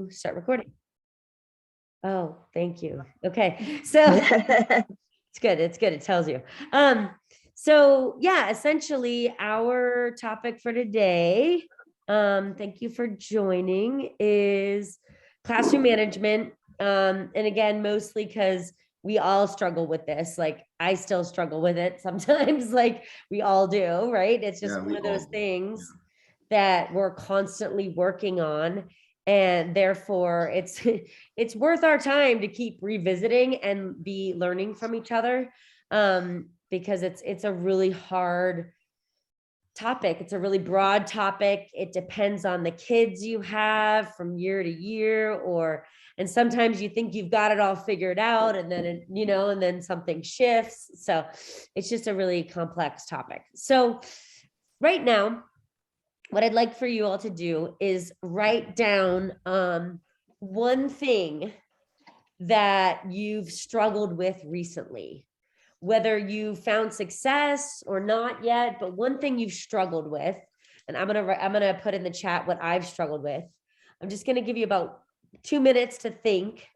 Ooh, start recording. Oh, thank you. Okay. So it's good. It's good. It tells you. So yeah, essentially our topic for today, thank you for joining, is classroom management. And again, mostly because we all struggle with this. Like I still struggle with it sometimes, like we all do, right? It's just one of those things that we're constantly working on. And therefore it's it's worth our time to keep revisiting and be learning from each other, because it's a really hard topic. It's a really broad topic. It depends on the kids you have from year to year, and sometimes you think you've got it all figured out, and then and then something shifts. So it's just a really complex topic. So right now, what I'd like for you all to do is write down one thing that you've struggled with recently, whether you found success or not yet, but one thing you've struggled with. And I'm gonna put in the chat what I've struggled with. I'm just gonna give you about 2 minutes to think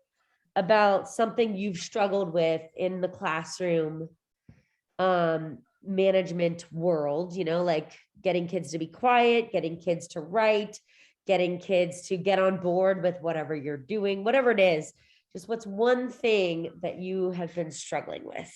about something you've struggled with in the classroom management world, like getting kids to be quiet, getting kids to write, getting kids to get on board with whatever you're doing, whatever it is. Just what's one thing that you have been struggling with?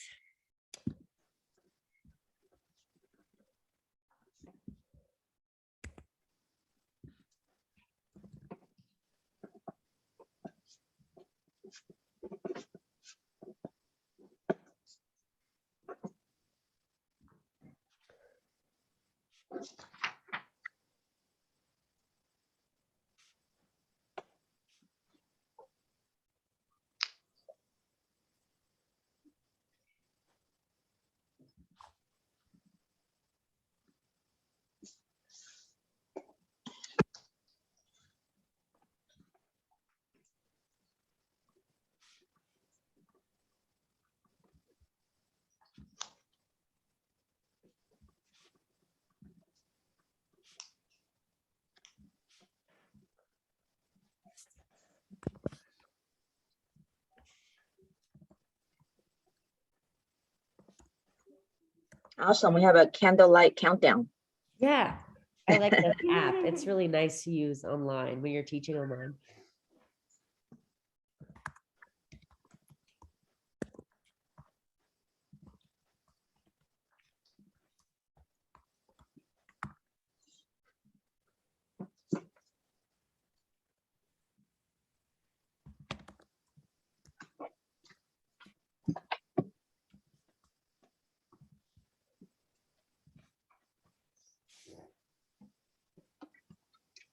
Awesome. We have a candlelight countdown. Yeah, I like this app. It's really nice to use online when you're teaching online.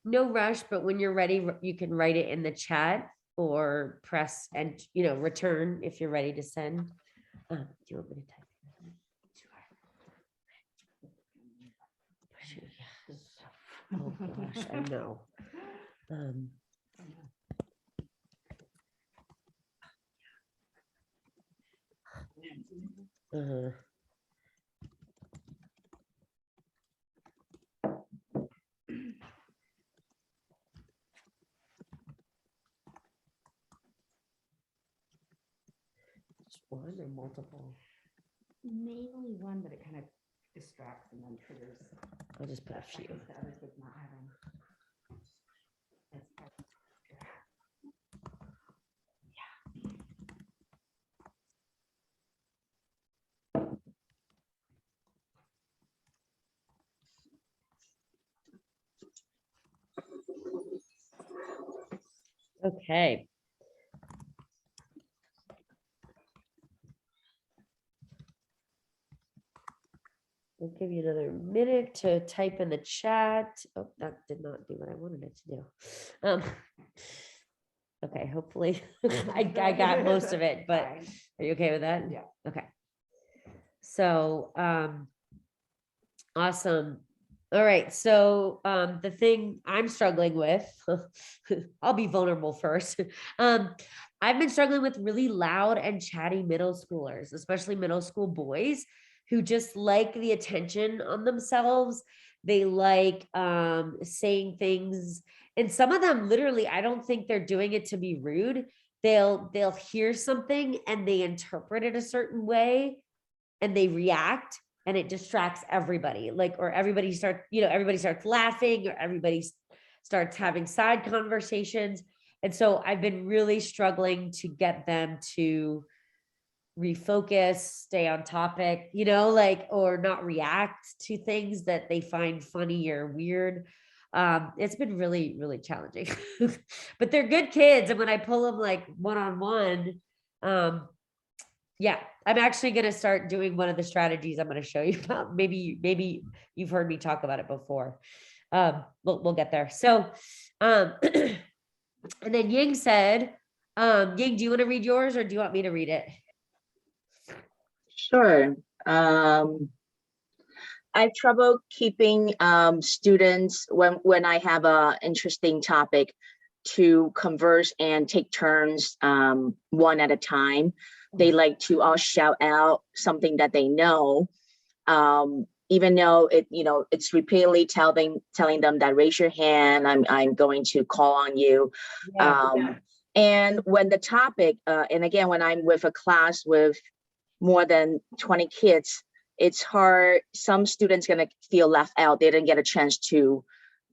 No rush, but when you're ready, you can write it in the chat or press and return if you're ready to send. Do you want me to type? Oh gosh, I know. Just one or multiple? Mainly one, but it kind of distracts and then triggers. I'll just put a few. The others with not having. Okay. We'll give you another minute to type in the chat. Oh, that did not do what I wanted it to do. Okay, hopefully I got most of it, but are you okay with that? Yeah. Okay. So, awesome. All right. So, the thing I'm struggling with, I'll be vulnerable first. I've been struggling with really loud and chatty middle schoolers, especially middle school boys who just like the attention on themselves. They like saying things and some of them literally, I don't think they're doing it to be rude. They'll hear something and they interpret it a certain way and they react and it distracts everybody. Like, or everybody starts laughing or everybody starts having side conversations. And so I've been really struggling to get them to refocus, stay on topic, or not react to things that they find funny or weird. It's been really, really challenging, but they're good kids. And when I pull them like one-on-one, yeah, I'm actually going to start doing one of the strategies I'm going to show you about. Maybe you've heard me talk about it before. We'll get there. So, and then Ying said, Ying, do you want to read yours or do you want me to read it? Sure. I have trouble keeping students when I have a interesting topic to converse and take turns one at a time. They like to all shout out something that they know, even though it's repeatedly telling them that raise your hand, I'm going to call on you. Yeah. And when the topic, and again, when I'm with a class with more than 20 kids, it's hard. Some students gonna feel left out. They didn't get a chance to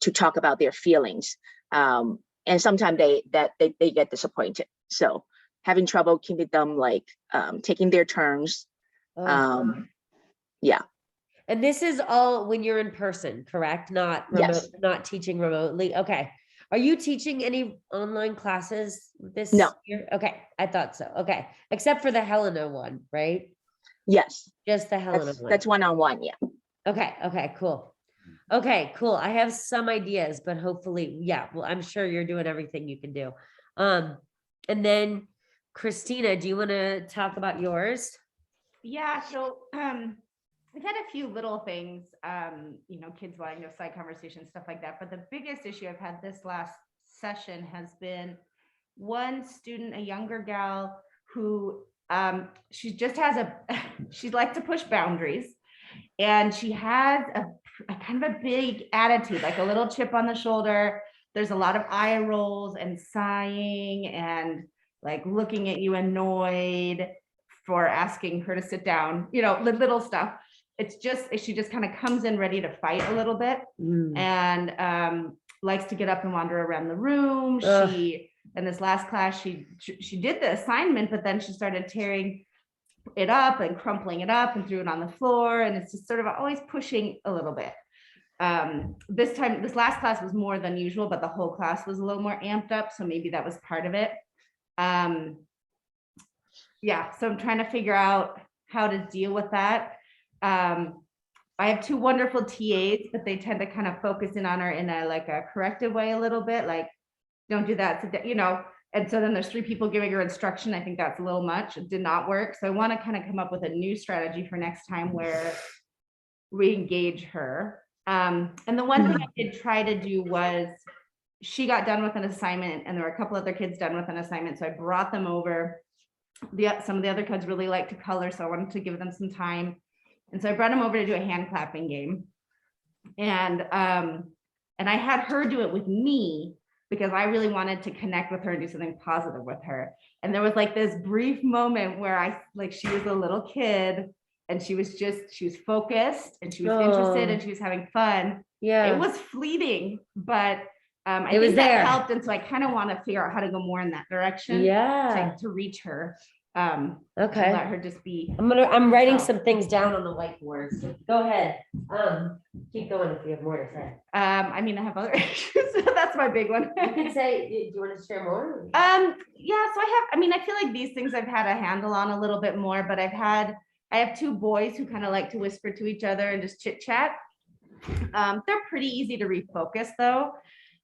talk about their feelings. And sometimes they get disappointed. So having trouble keeping them taking their turns. Yeah. And this is all when you're in person, correct? Not remote, Yes. Not teaching remotely. Okay. Are you teaching any online classes this No. year? Okay. I thought so. Okay. Except for the Helena one, right? Yes. Just the Helena one. That's one-on-one. Yeah. Okay. Okay, cool. Okay, cool. I have some ideas, but hopefully, yeah, well, I'm sure you're doing everything you can do. And then Christina, do you want to talk about yours? Yeah, so we've had a few little things, kids wanting to have side conversations, stuff like that. But the biggest issue I've had this last session has been one student, a younger gal who she just has she likes to push boundaries, and she has a kind of a big attitude, like a little chip on the shoulder. There's a lot of eye rolls and sighing and like looking at you annoyed for asking her to sit down, little stuff. It's just, she just kind of comes in ready to fight a little bit and likes to get up and wander around the room. In this last class, she did the assignment, but then she started tearing it up and crumpling it up and threw it on the floor. And it's just sort of always pushing a little bit. This last class was more than usual, but the whole class was a little more amped up. So maybe that was part of it. Yeah, so I'm trying to figure out how to deal with that. I have two wonderful TAs, but they tend to kind of focus in on her in a corrective way a little bit, like, don't do that, and so then there's three people giving her instruction. I think that's a little much. It did not work. So I want to kind of come up with a new strategy for next time where we engage her. And the one thing I did try to do was, she got done with an assignment and there were a couple other kids done with an assignment. So I brought them over. Some of the other kids really like to color, so I wanted to give them some time. And so I brought them over to do a hand clapping game. And I had her do it with me because I really wanted to connect with her and do something positive with her. And there was like this brief moment where she was a little kid and she was focused and she was interested and she was having fun. Yeah. It was fleeting, but I It was think that there. helped. And so I kind of want to figure out how to go more in that direction. Yeah. To reach her. Okay. Let her just be. I'm writing some things down on the whiteboard. So go ahead. Keep going if you have more to say. I have other issues. That's my big one. You can say, do you want to share more? Yeah, so I feel like these things I've had a handle on a little bit more, but I have two boys who kind of like to whisper to each other and just chit chat. They're pretty easy to refocus though.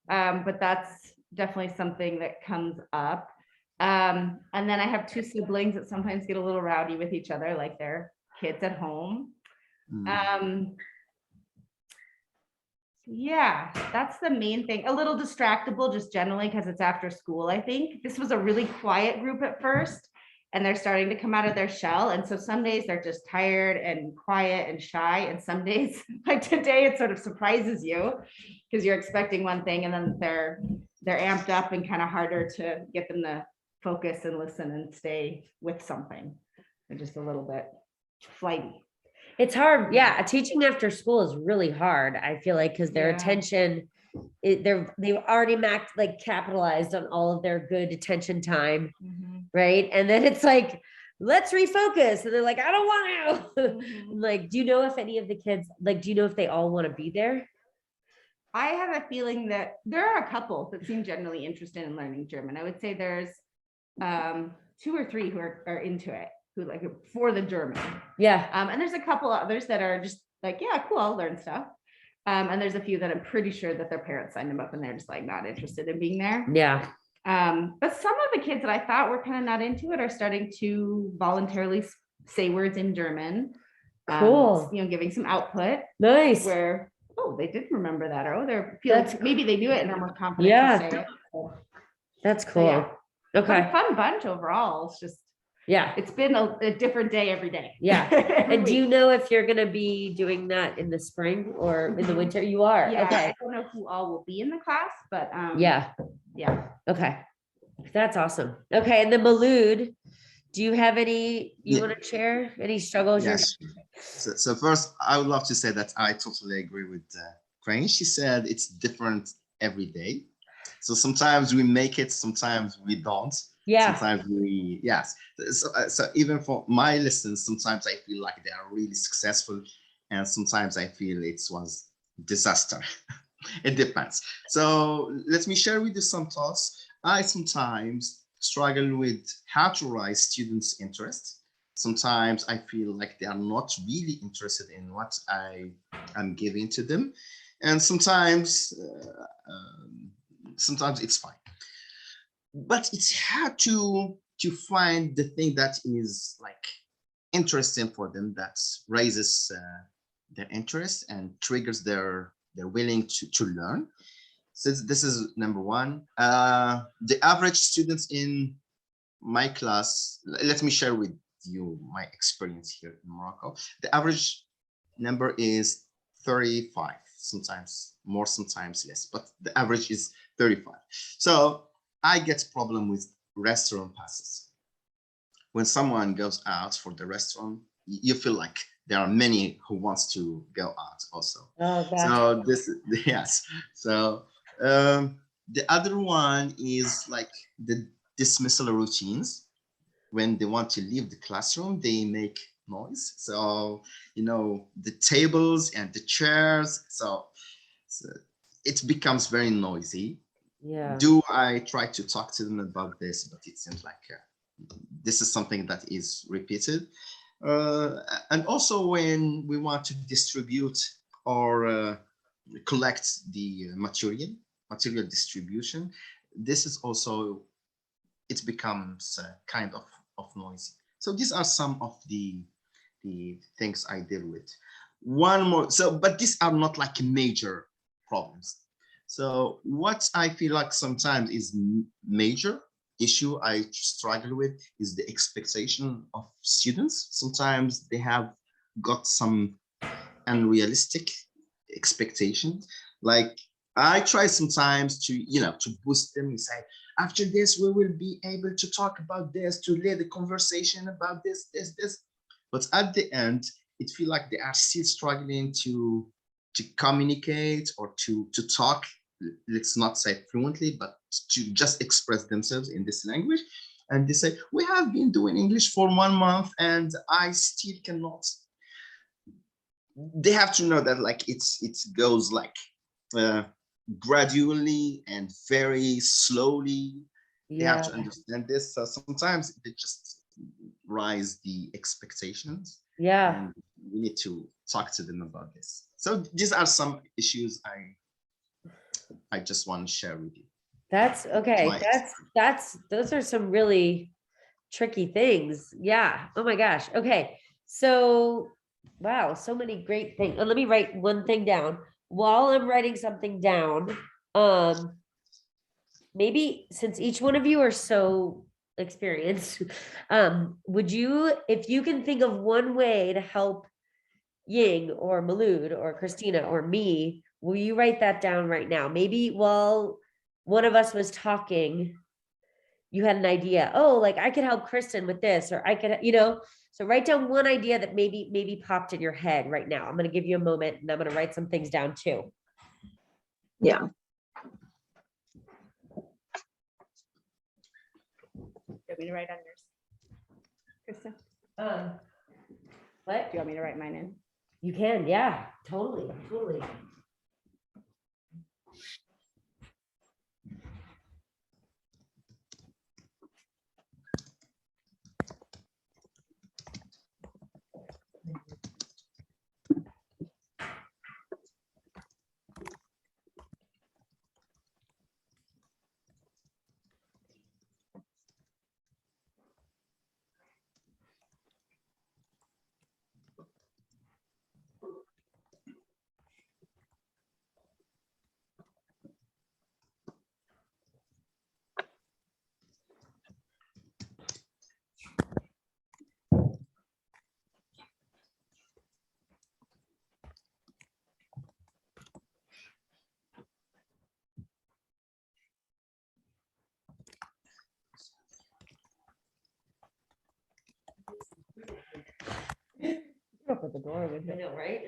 But that's definitely something that comes up. And then I have two siblings that sometimes get a little rowdy with each other, like they're kids at home. Yeah, that's the main thing. A little distractible just generally because it's after school, I think. This was a really quiet group at first. and they're starting to come out of their shell. And so some days they're just tired and quiet and shy. And some days, like today, it sort of surprises you because you're expecting one thing, and then they're amped up and kind of harder to get them to focus and listen and stay with something. They're just a little bit flighty. It's hard. Yeah. Teaching after school is really hard. I feel like, because their Yeah. attention, they've already capitalized on all of their good attention time. Right. And then it's like, let's refocus. And they're like, I don't want to. Like, do you know if any of the kids, like, do you know if they all want to be there? I have a feeling that there are a couple that seem generally interested in learning German. I would say there's 2 or 3 who are into it, who like it for the German. Yeah. And there's a couple others that are just like, yeah, cool, I'll learn stuff. And there's a few that I'm pretty sure that their parents signed them up and they're just like not interested in being there. Yeah. But some of the kids that I thought were kind of not into it are starting to voluntarily say words in German. Cool. Giving some output. Nice. Where, oh, they did remember that, or they're feeling maybe they do it and are more confident Yeah. to say it. So, that's cool. yeah. Okay. But a fun bunch overall. It's just, yeah, it's been a different day every day. Yeah. Every And do week. you know if you're going to be doing that in the spring or in the winter? You are. Yeah, Okay. I don't know who all will be in the class, but Yeah. yeah. Okay. That's awesome. Okay. And then Malud, do you have any, Yeah. want to share any struggles? Yes. So first, I would love to say that I totally agree with Crane. She said it's different every day. So sometimes we make it, sometimes we don't. Yeah. Sometimes we, yes. So even for my lessons, sometimes I feel like they are really successful, and sometimes I feel it was disaster. It depends. So let me share with you some thoughts. I sometimes struggle with how to rise students' interest. Sometimes I feel like they are not really interested in what I am giving to them, and sometimes it's fine. But it's hard to find the thing that is like interesting for them, that raises their interest and triggers their willing to learn. So this is number one. The average students in my class, let me share with you my experience here in Morocco. The average number is 35, sometimes more, sometimes less, but the average is 35. So I get problem with restaurant passes. When someone goes out for the restaurant, you feel like there are many who wants to go out also. Oh, so this, yes. So the other one is like the dismissal routines. When they want to leave the classroom, they make noise. So, the tables and the chairs, so it becomes very noisy. Yeah. Do I try to talk to them about this? But it seems like this is something that is repeated. And also when we want to distribute or collect the material distribution, this is also, it becomes kind of noisy. So these are some of the things I deal with. One more, but these are not like major problems. So what I feel like sometimes is major issue I struggle with is the expectation of students. Sometimes they have got some unrealistic expectations. Like I try sometimes to, to boost them and say, after this, we will be able to talk about this, to lead the conversation about this. But at the end, it feels like they are still struggling to communicate or to talk. Let's not say fluently, but to just express themselves in this language. And they say, we have been doing English for 1 month and I still cannot. They have to know that like it goes like gradually and very slowly. They have to understand this. So sometimes they just rise the expectations. Yeah. And we need to talk to them about this. So these are some issues I just want to share with you. That's okay. Those are some really tricky things. Yeah. Oh my gosh. Okay. So, wow, so many great things. Let me write one thing down. While I'm writing something down, maybe since each one of you are so experience. Would you, if you can think of one way to help Ying or Malud or Christina or me, will you write that down right now? Maybe while one of us was talking, you had an idea. Oh, like I could help Kristen with this, or I could, so write down one idea that maybe popped in your head right now. I'm going to give you a moment and I'm going to write some things down too. Yeah. Do you want me to write on yours? Kristen, What? do you want me to write mine in? You can, yeah, totally. Up at the door with it. I know, right?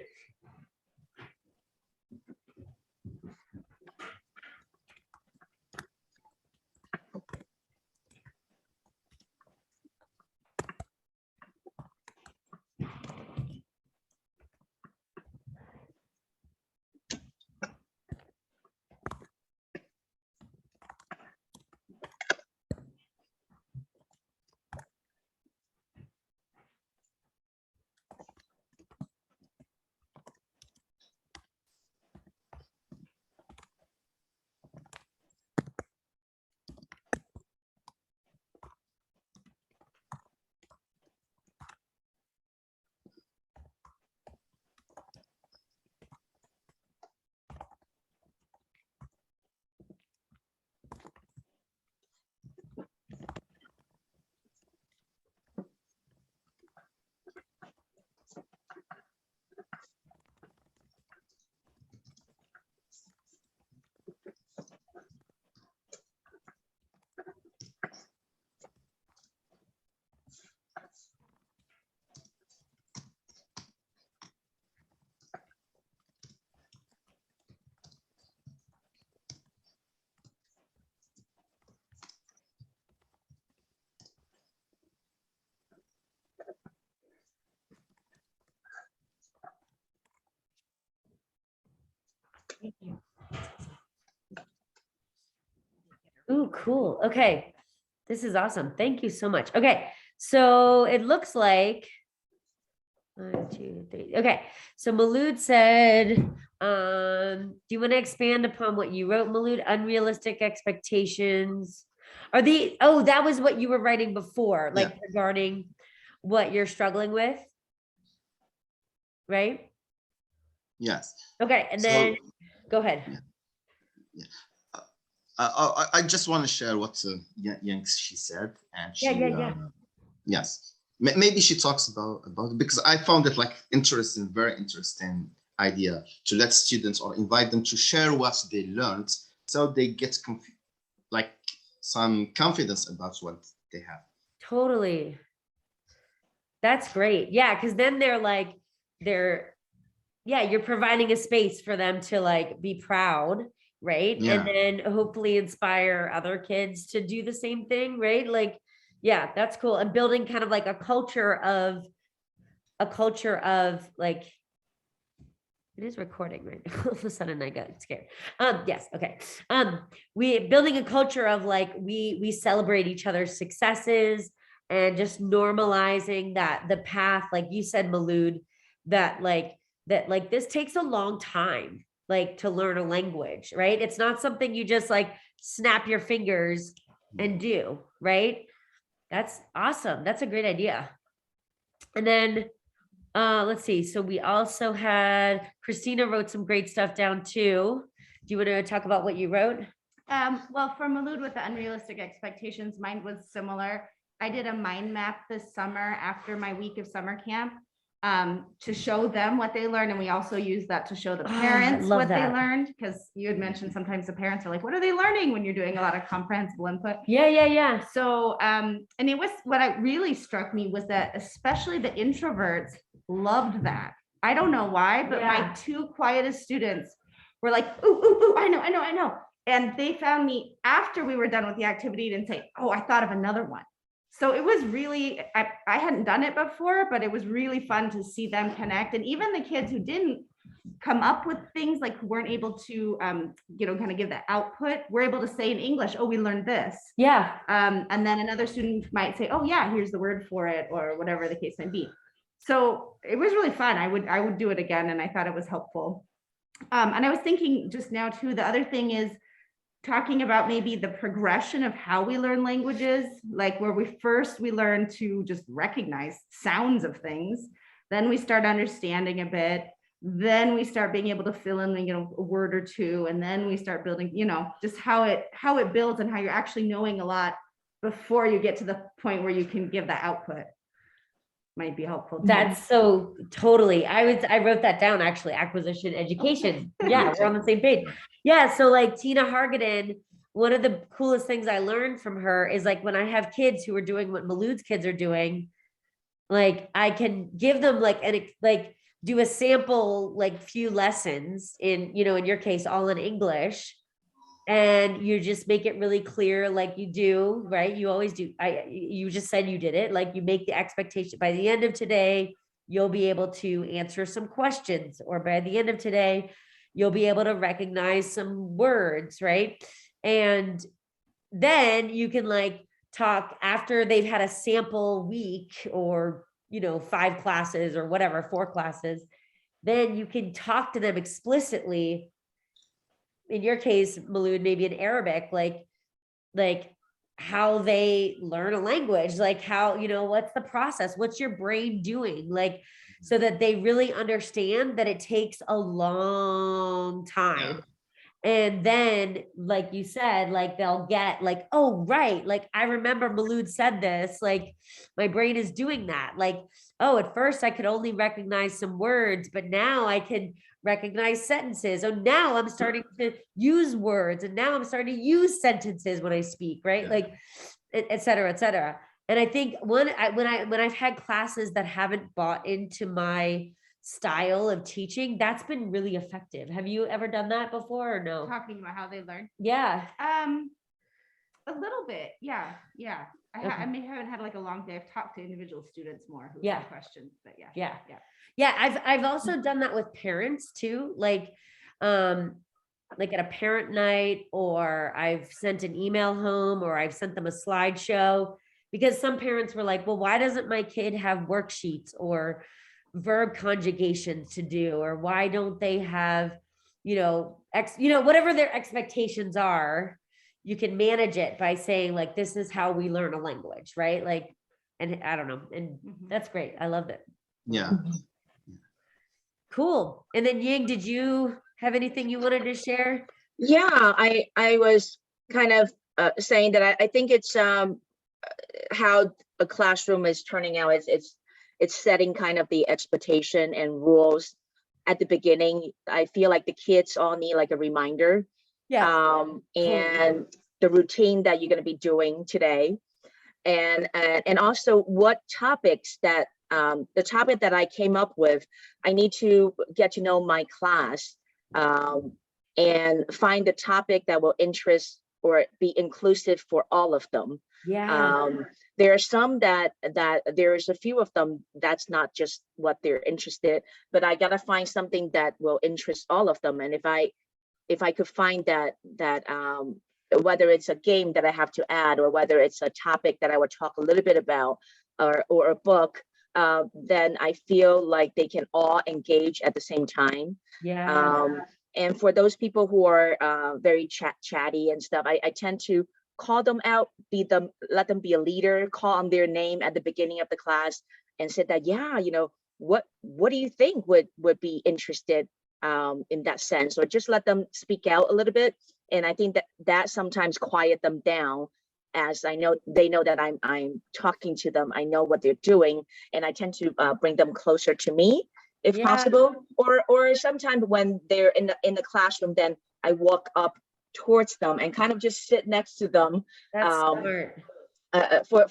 Ooh, cool. Okay. This is awesome. Thank you so much. Okay. So it looks like 1, 2, 3. Okay. So Malud said, do you want to expand upon what you wrote, Malud? Unrealistic expectations. That was what you were writing before, like regarding what you're struggling with, right? Yes. Okay. And then go ahead. Yeah. I just want to share what Yang she said, and she yes, maybe she talks about it, because I found it like interesting, very interesting idea to let students or invite them to share what they learned, so they get like some confidence about what they have. Totally. That's great. Yeah, because then you're providing a space for them to like be proud, right? Yeah. And then hopefully inspire other kids to do the same thing, right? Like, yeah, that's cool. And building kind of like a culture of like, it is recording, right? All of a sudden I got scared. Yes, okay. We building a culture of like we celebrate each other's successes and just normalizing that the path, like you said, Malud, that this takes a long time, like to learn a language, right? It's not something you just like snap your fingers and do, right? That's awesome. That's a great idea. And then let's see. So we also had Christina wrote some great stuff down too. Do you want to talk about what you wrote? Well, for Malud with the unrealistic expectations, mine was similar. I did a mind map this summer after my week of summer camp to show them what they learned. And we also used that to show the Ah, I parents love what they that. learned. Because you had mentioned sometimes the parents are like, what are they learning when you're doing a lot of comprehensible input? Yeah, yeah, yeah. So, and it was, really struck me was that especially the introverts loved that. I don't know why, but my Yeah. two quietest students were like, ooh, ooh, ooh, I know. And they found me after we were done with the activity and say, oh, I thought of another one. So it was really, I hadn't done it before, but it was really fun to see them connect. And even the kids who didn't come up with things, like who weren't able to, kind of give the output, we're able to say in English, oh, we learned this. Yeah. And then another student might say, oh yeah, here's the word for it, or whatever the case might be. So it was really fun. I would do it again, and I thought it was helpful. And I was thinking just now too, the other thing is talking about maybe the progression of how we learn languages, like where we learn to just recognize sounds of things, then we start understanding a bit, then we start being able to fill in, a word or two, and then we start building, just how it builds and how you're actually knowing a lot before you get to the point where you can give that output. Might be helpful too. That's so totally. I wrote that down actually, acquisition education. Yeah, we're on the same page. Yeah. So like Tina Hargaden, one of the coolest things I learned from her is like when I have kids who are doing what Malud's kids are doing, like I can give them like do a sample, like few lessons in your case, all in English. And you just make it really clear, like you do, right? You always do. You just said you did it. Like you make the expectation by the end of today, you'll be able to answer some questions, or by the end of today, you'll be able to recognize some words, right? And then you can like talk after they've had a sample week, or 5 classes or whatever, 4 classes. Then you can talk to them explicitly. In your case, Malud, maybe in Arabic, like how they learn a language, like how, what's the process? What's your brain doing? Like, so that they really understand that it takes a long time. Yeah. And then, like you said, like they'll get like, oh, right. Like I remember Malud said this, like my brain is doing that. Like, oh, at first I could only recognize some words, but now I can recognize sentences. Oh, now I'm starting to use words, and now I'm starting to use sentences when I speak, right? Yeah. Like, et cetera, et cetera. And I think when I've had classes that haven't bought into my style of teaching, that's been really effective. Have you ever done that before or no? Talking about how they learn. Yeah. A little bit. Yeah. Okay. I haven't had like a long day. I've talked to individual students more who Yeah. have questions, but yeah. Yeah. I've also done that with parents too. Like at a parent night, or I've sent an email home, or I've sent them a slideshow, because some parents were like, well, why doesn't my kid have worksheets or verb conjugations to do, or why don't they have, whatever their expectations are, you can manage it by saying like, this is how we learn a language, right? Like, and I don't know. And that's great. I loved it. Yeah. Cool. And then Ying, did you have anything you wanted to share? Yeah, I was kind of saying that I think it's how a classroom is turning out. It's setting kind of the expectation and rules at the beginning. I feel like the kids all need like a reminder. Yeah. And the routine that you're going to be doing today, and also what topics that the topic that I came up with. I need to get to know my class and find the topic that will interest or be inclusive for all of them. Yeah. There are some that there's a few of them that's not just what they're interested, but I gotta find something that will interest all of them. And if I could find that whether it's a game that I have to add, or whether it's a topic that I would talk a little bit about, or a book, then I feel like they can all engage at the same time. Yeah. And for those people who are very chatty and stuff, I tend to call them out, let them be a leader, call on their name at the beginning of the class, and said that, yeah, what do you think would be interested in that sense, or just let them speak out a little bit And I think that that sometimes quiet them down, as I know they know that I'm talking to them. I know what they're doing, and I tend to bring them closer to me if Yeah. possible. Or sometimes when they're in the classroom, then I walk up towards them and kind of just sit next to them. That's smart.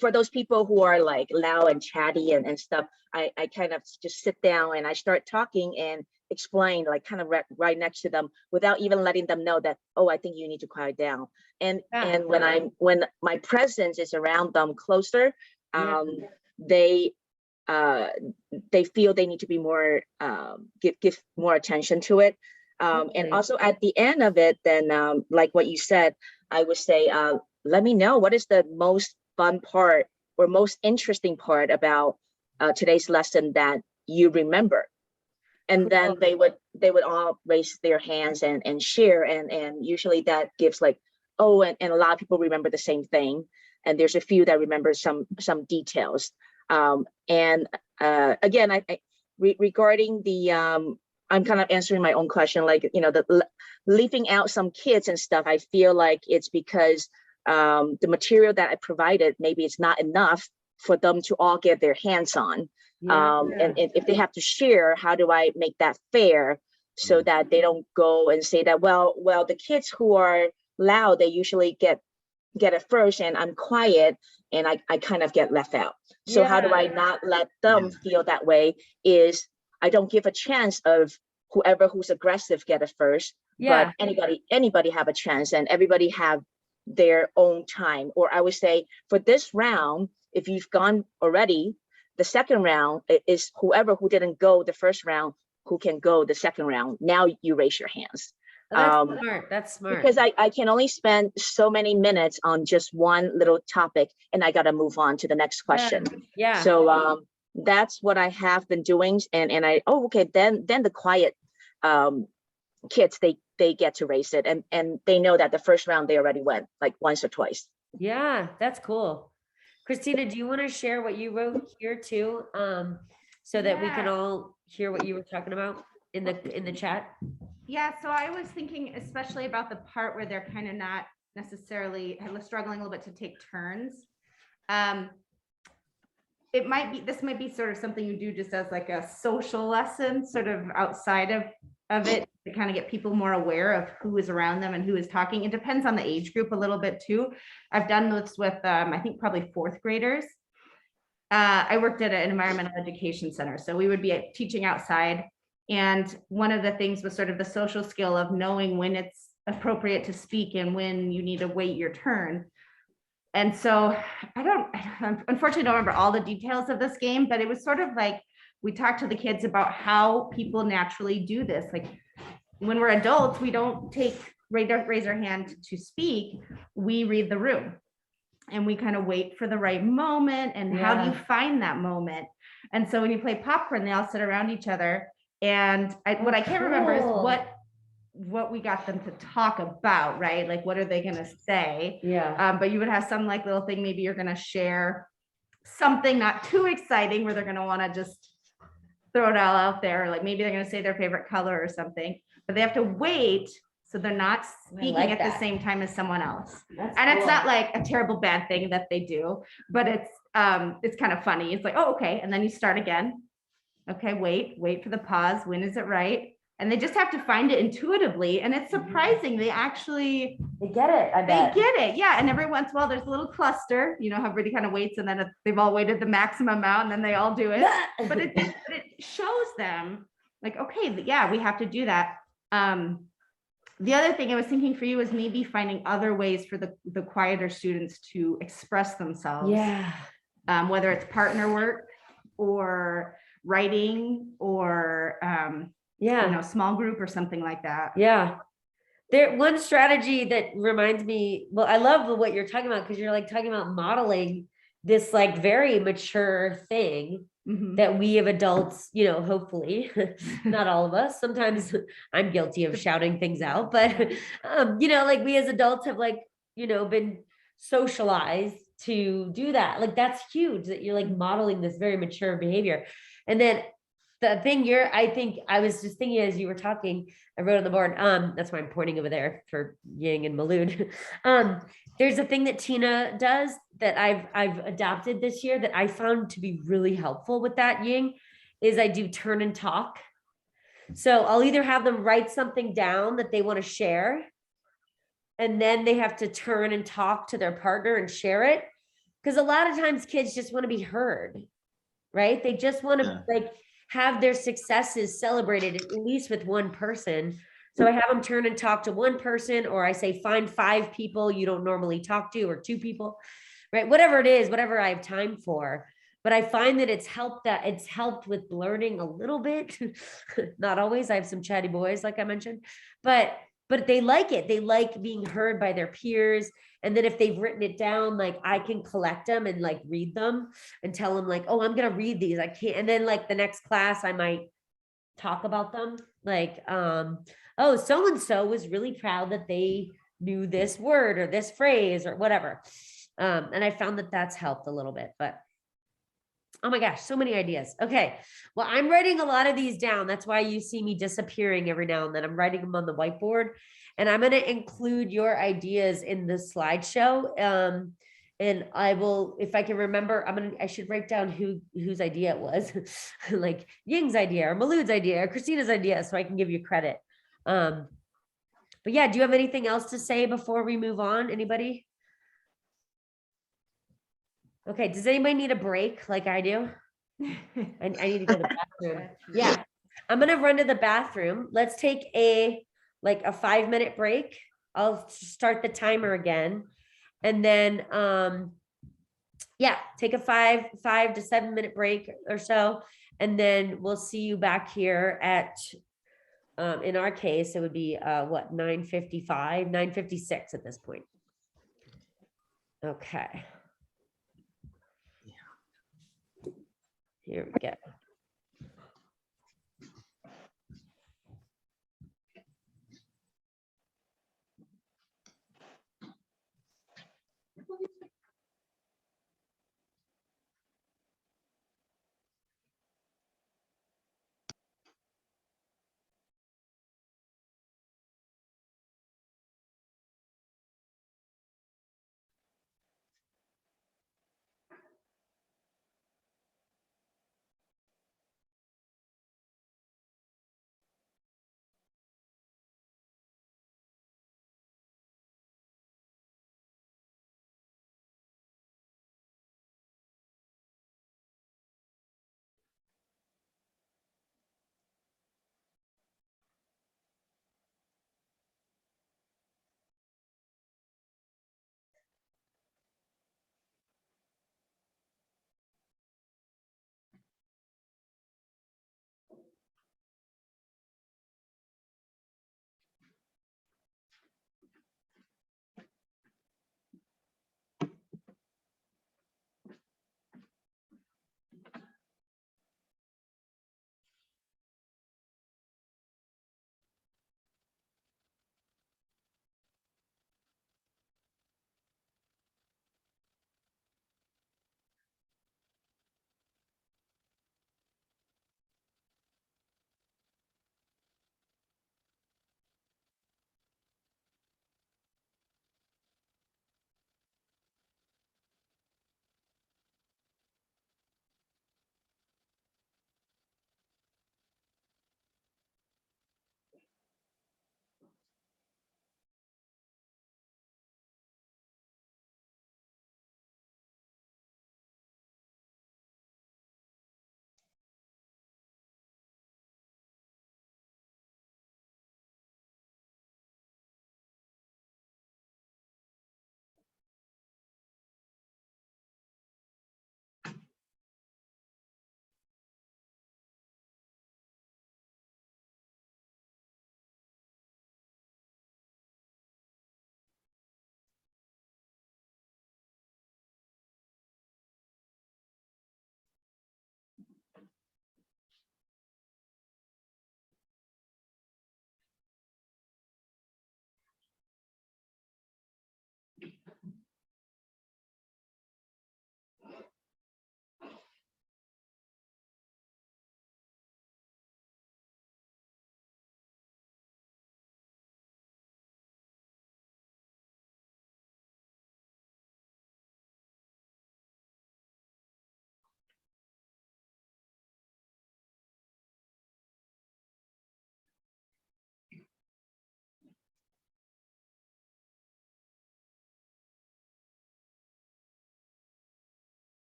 For those people who are like loud and chatty and stuff, I kind of just sit down and I start talking and explain, like kind of right next to them without even letting them know that, oh, I think you need to quiet down. And Yeah. when my presence is around them closer, Yeah. they feel they need to be more give more attention to it. And Totally. also at the end of it, then like what you said, I would say, let me know what is the most fun part or most interesting part about today's lesson that you remember. And then Cool. they would all raise their hands and share, and usually that gives like, oh, and a lot of people remember the same thing, and there's a few that remember some details. And again, regarding the I'm kind of answering my own question, like, you know, leaving out some kids and stuff. I feel like it's because the material that I provided, maybe it's not enough for them to all get their hands on. Yeah. And if they have to share, how do I make that fair so that they don't go and say that, well, the kids who are loud, they usually get it first, and I'm quiet and I kind of get left out. So how do I not let them feel that way? Is I don't give a chance of whoever who's aggressive get it first, Yeah. but anybody have a chance, and everybody have their own time. Or I would say for this round, if you've gone already, the second round is whoever who didn't go the first round who can go the second round. Now you raise your hands. Oh, that's smart. That's smart. Because I can only spend so many minutes on just one little topic, and I got to move on to the next question. Yeah. So that's what I have been doing. And okay, then the quiet kids, they get to raise it, and they know that the first round they already went like once or twice. Yeah, that's cool. Christina, do you want to share what you wrote here too? So that we can Yeah. all hear what you were talking about in the chat? Yeah, so I was thinking especially about the part where they're kind of not necessarily struggling a little bit to take turns. This might be sort of something you do just as like a social lesson, sort of outside of it, to kind of get people more aware of who is around them and who is talking. It depends on the age group a little bit too. I've done this with, I think probably fourth graders. I worked at an environmental education center, so we would be teaching outside. And one of the things was sort of the social skill of knowing when it's appropriate to speak and when you need to wait your turn. And so I unfortunately don't remember all the details of this game, but it was sort of like we talked to the kids about how people naturally do this. Like when we're adults, we don't raise our hand to speak. We read the room and we kind of wait for the right moment. And how do you find that moment? And so when you play popcorn, they all sit around each other. And what I can't remember is what we got them to talk about, right? Like, what are they going to say? Yeah. But you would have some like little thing, maybe you're going to share something not too exciting where they're going to want to just throw it all out there. Like maybe they're going to say their favorite color or something, but they have to wait. So they're not speaking at the same time as someone else. And it's not like a terrible bad thing that they do, but it's kind of funny. It's like, oh, okay. And then you start again. Okay, wait for the pause. When is it right? And they just have to find it intuitively. And it's surprising. They get it. I bet. They get it. Yeah. And every once in a while, there's a little cluster, you know, how everybody kind of waits, and then they've all waited the maximum amount, and then they all do it. But it shows them like, okay, yeah, we have to do that. The other thing I was thinking for you is maybe finding other ways for the quieter students to express themselves. Yeah. Whether it's partner work or writing or small group or something like that. Yeah. One strategy that reminds me, well, I love what you're talking about, because you're like talking about modeling this like very mature thing that we have adults, you know, hopefully not all of us. Sometimes I'm guilty of shouting things out, but you know, like we as adults have like, you know, been socialized to do that. Like that's huge that you're like modeling this very mature behavior. And then the thing I was just thinking as you were talking, I wrote on the board, that's why I'm pointing over there for Ying and Malud. There's a thing that Tina does that I've adopted this year that I found to be really helpful with that, Ying, is I do turn and talk. So I'll either have them write something down that they want to share, and then they have to turn and talk to their partner and share it. Because a lot of times kids just want to be heard, right? They just want to like have their successes celebrated at least with one person. So I have them turn and talk to one person, or I say, find 5 people you don't normally talk to, or 2 people, right? Whatever it is, whatever I have time for. But I find that it's helped with learning a little bit. Not always. I have some chatty boys, like I mentioned, but they like it. They like being heard by their peers. And then if they've written it down, like I can collect them and like read them and tell them like, oh, I'm going to read these. I can't. And then like the next class, I might talk about them. Like, oh, so-and-so was really proud that they knew this word or this phrase or whatever. And I found that that's helped a little bit, but oh my gosh, so many ideas. Okay. Well, I'm writing a lot of these down. That's why you see me disappearing every now and then. I'm writing them on the whiteboard, and I'm going to include your ideas in the slideshow. And I will, if I can remember, I should write down whose idea it was, like Ying's idea or Malud's idea or Christina's idea, so I can give you credit. But yeah, do you have anything else to say before we move on? Anybody? Okay, does anybody need a break like I do? I need to go to the bathroom. Yeah, I'm gonna run to the bathroom. Let's take a 5-minute break. I'll start the timer again. And then yeah, take a 5 to 7 minute break or so. And then we'll see you back here at in our case, it would be what, 9:55, 9:56 at this point. Okay. Here we go.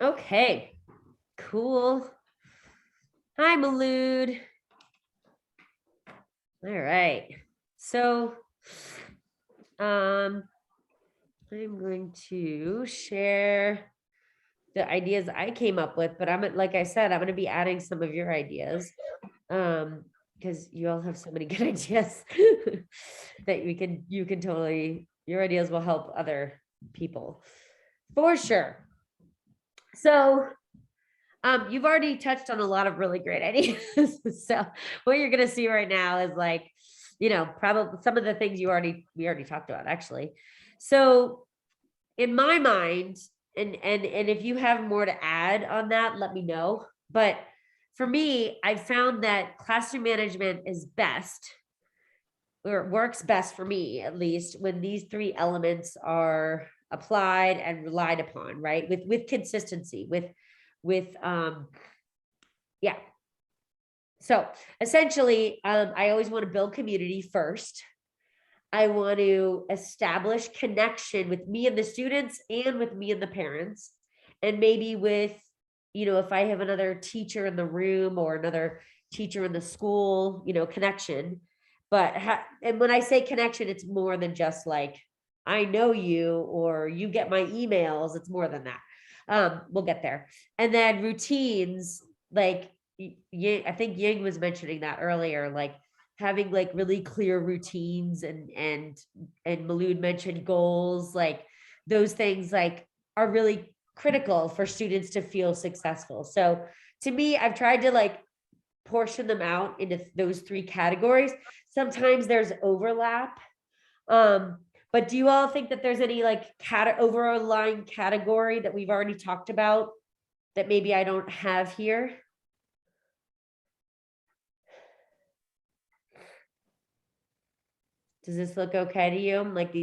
Okay, cool. Hi, Malud. All right. So, I'm going to share the ideas I came up with, but like I said, I'm going to be adding some of your ideas. Because you all have so many good ideas that you can totally, your ideas will help other people for sure. So, you've already touched on a lot of really great ideas. So what you're going to see right now is like, probably some of the things we already talked about actually. So in my mind, and if you have more to add on that, let me know. But for me, I found that classroom management is best, or works best for me, at least, when these three elements are applied and relied upon, right? With consistency, with yeah. So essentially, I always want to build community first. I want to establish connection with me and the students and with me and the parents, and maybe with, if I have another teacher in the room or another teacher in the school, connection. But and when I say connection, it's more than just like, I know you or you get my emails. It's more than that. We'll get there. And then routines, like I think Ying was mentioning that earlier, like having like really clear routines, and Malud mentioned goals, like those things like are really critical for students to feel successful. So to me, I've tried to like portion them out into those three categories. Sometimes there's overlap. But do you all think that there's any like overlying category that we've already talked about that maybe I don't have here? Does this look okay to you? Like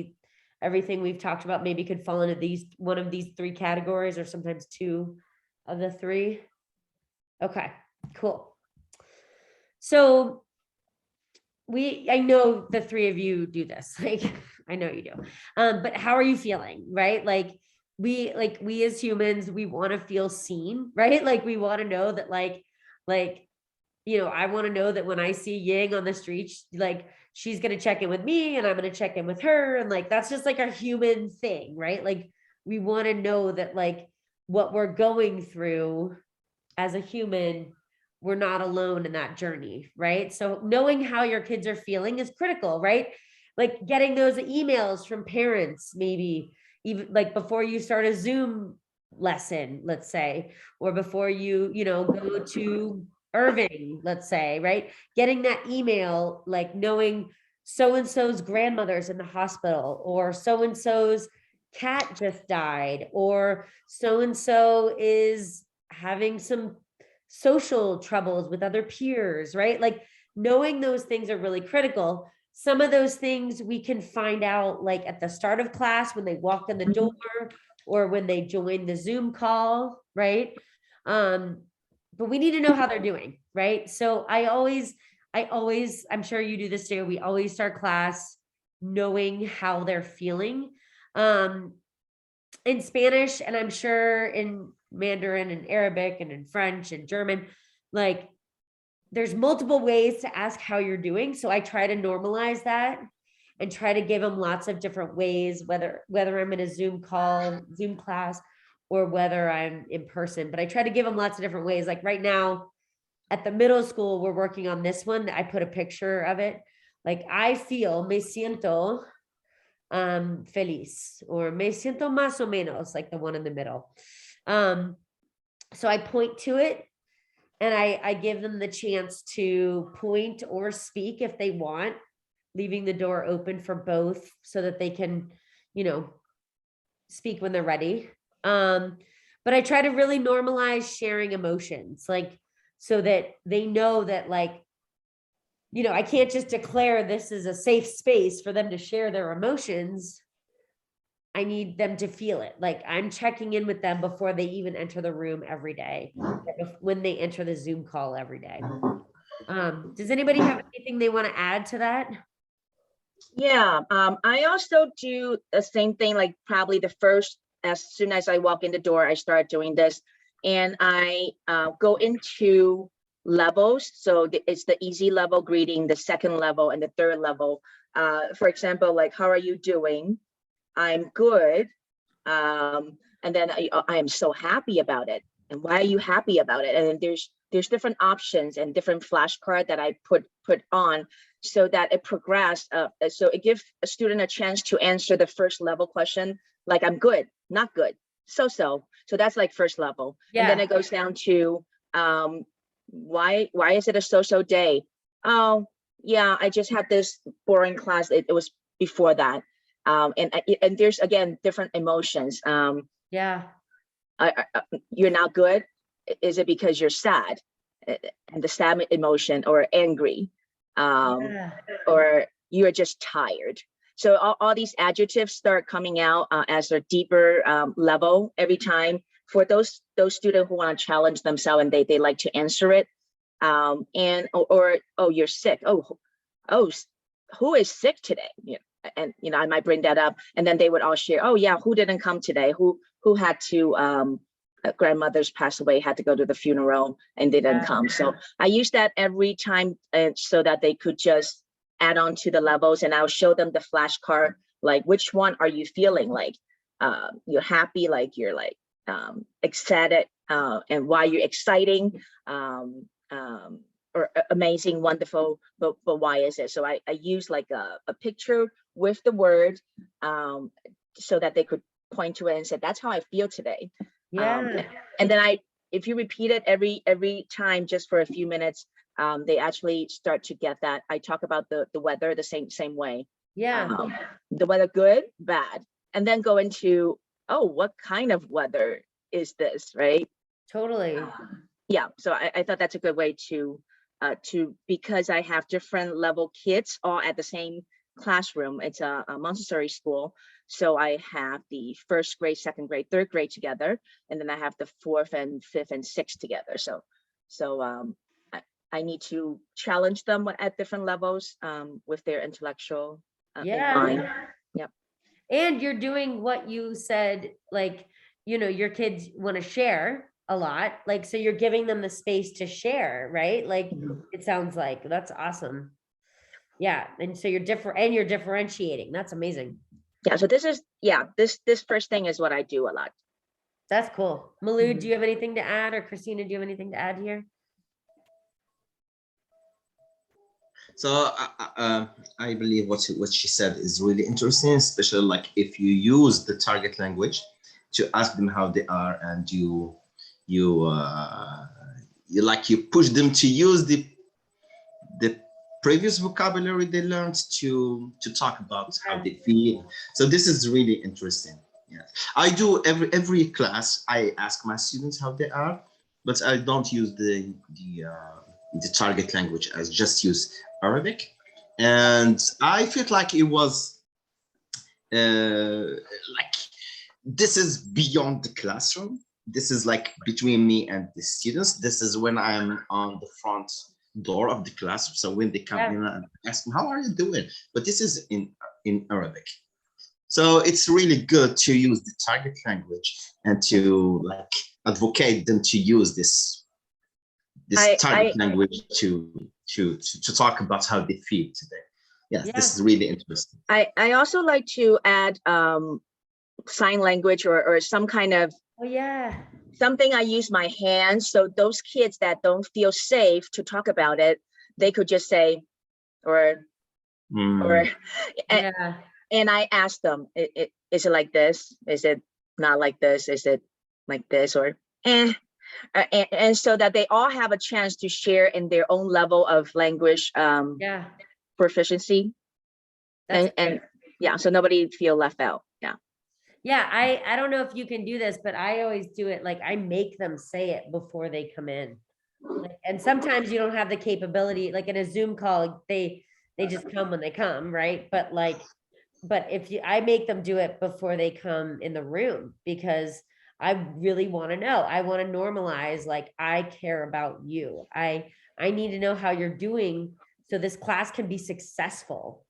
everything we've talked about maybe could fall into one of these three categories, or sometimes two of the three. Okay, cool. So I know the three of you do this, like I know you do. But how are you feeling, right? Like we as humans, we want to feel seen, right? Like we want to know that like, I want to know that when I see Ying on the street, like she's going to check in with me and I'm going to check in with her. And like, that's just like a human thing, right? Like we want to know that like what we're going through as a human, we're not alone in that journey, right? So knowing how your kids are feeling is critical, right? Like getting those emails from parents, maybe even like before you start a Zoom lesson, let's say, or before you go to Irving, let's say, right? Getting that email, like knowing so-and-so's grandmother's in the hospital, or so-and-so's cat just died, or so-and-so is having some social troubles with other peers, right? Like knowing those things are really critical. Some of those things we can find out like at the start of class when they walk in the door, or when they join the Zoom call, right? But we need to know how they're doing, right? So I always, I'm sure you do this too, we always start class knowing how they're feeling. In Spanish, and I'm sure in Mandarin and Arabic and in French and German, like there's multiple ways to ask how you're doing. So I try to normalize that and try to give them lots of different ways, whether I'm in a Zoom call, Zoom class, or whether I'm in person. But I try to give them lots of different ways. Like right now at the middle school, we're working on this one. I put a picture of it. Like I feel me siento feliz, or me siento más o menos, like the one in the middle. So I point to it, and I give them the chance to point or speak if they want, leaving the door open for both so that they can, speak when they're ready. But I try to really normalize sharing emotions, like, so that they know that, like, I can't just declare this is a safe space for them to share their emotions. I need them to feel it. Like I'm checking in with them before they even enter the room every day, when they enter the Zoom call every day. Does anybody have anything they want to add to that? Yeah, I also do the same thing, like probably the first, as soon as I walk in the door, I start doing this, and I go into levels. So it's the easy level greeting, the second level, and the third level. For example, like, how are you doing? I'm good. And then I am so happy about it. And why are you happy about it? And then there's different options and different flashcard that I put on, so that it progressed. So it gives a student a chance to answer the first level question, like I'm good, not good, so. So that's like first level. Yeah. And then it goes down to why is it a so day? Oh yeah, I just had this boring class. It was before that. And there's again different emotions. Yeah. You're not good. Is it because you're sad, and the sad emotion, or angry, Yeah. or you're just tired? So all these adjectives start coming out as a deeper level every time for those students who want to challenge themselves, and they like to answer it. And or oh, you're sick. Oh, who is sick today? Yeah. And I might bring that up, and then they would all share, oh yeah, who didn't come today, who had to grandmother's passed away, had to go to the funeral, and they didn't come. So I use that every time, so that they could just add on to the levels, and I'll show them the flashcard, like which one are you feeling, like you're happy, like you're like excited, and why you're exciting, or amazing, wonderful, but why is it? So I use like a picture with the word, so that they could point to it and say, that's how I feel today. Yeah. And then if you repeat it every time, just for a few minutes, they actually start to get that. I talk about the weather the same way. Yeah. The weather, good, bad, and then go into, oh, what kind of weather is this, right? Totally. Yeah, so I thought that's a good way to because I have different level kids all at the same classroom. It's a Montessori school. So I have the first grade, second grade, third grade together. And then I have the fourth and fifth and sixth together. So I need to challenge them at different levels with their intellectual in mind. Yep. And you're doing what you said, like, your kids want to share a lot, like, so you're giving them the space to share, right? Like, it sounds like that's awesome. Yeah. And so you're differentiating. That's amazing. Yeah. So this first thing is what I do a lot. That's cool. Malou, do you have anything to add, or Christina, do you have anything to add here? So I believe what she said is really interesting, especially like if you use the target language. to ask them how they are, and you push them to use the previous vocabulary they learned to talk about how they feel. So this is really interesting. Yeah, I do every class. I ask my students how they are, but I don't use the target language. I just use Arabic, and I felt like it was like this is beyond the classroom. This is like between me and the students. This is when I'm on the front door of the class. So when they come in and ask them, how are you doing? But this is in Arabic. So it's really good to use the target language and to like advocate them to use this target language to talk about how they feel today. Yes, this is really interesting. I also like to add sign language or some kind of something. I use my hands, so those kids that don't feel safe to talk about it, they could just say and I ask them, is it like this? Is it not like this? Is it like this? Or and so that they all have a chance to share in their own level of language proficiency. And so nobody feel left out. I don't know if you can do this, but I always do it. Like I make them say it before they come in. And sometimes you don't have the capability, like in a Zoom call, they just come when they come, right? But I make them do it before they come in the room, because I really want to know. I want to normalize, like, I care about you. I need to know how you're doing so this class can be successful,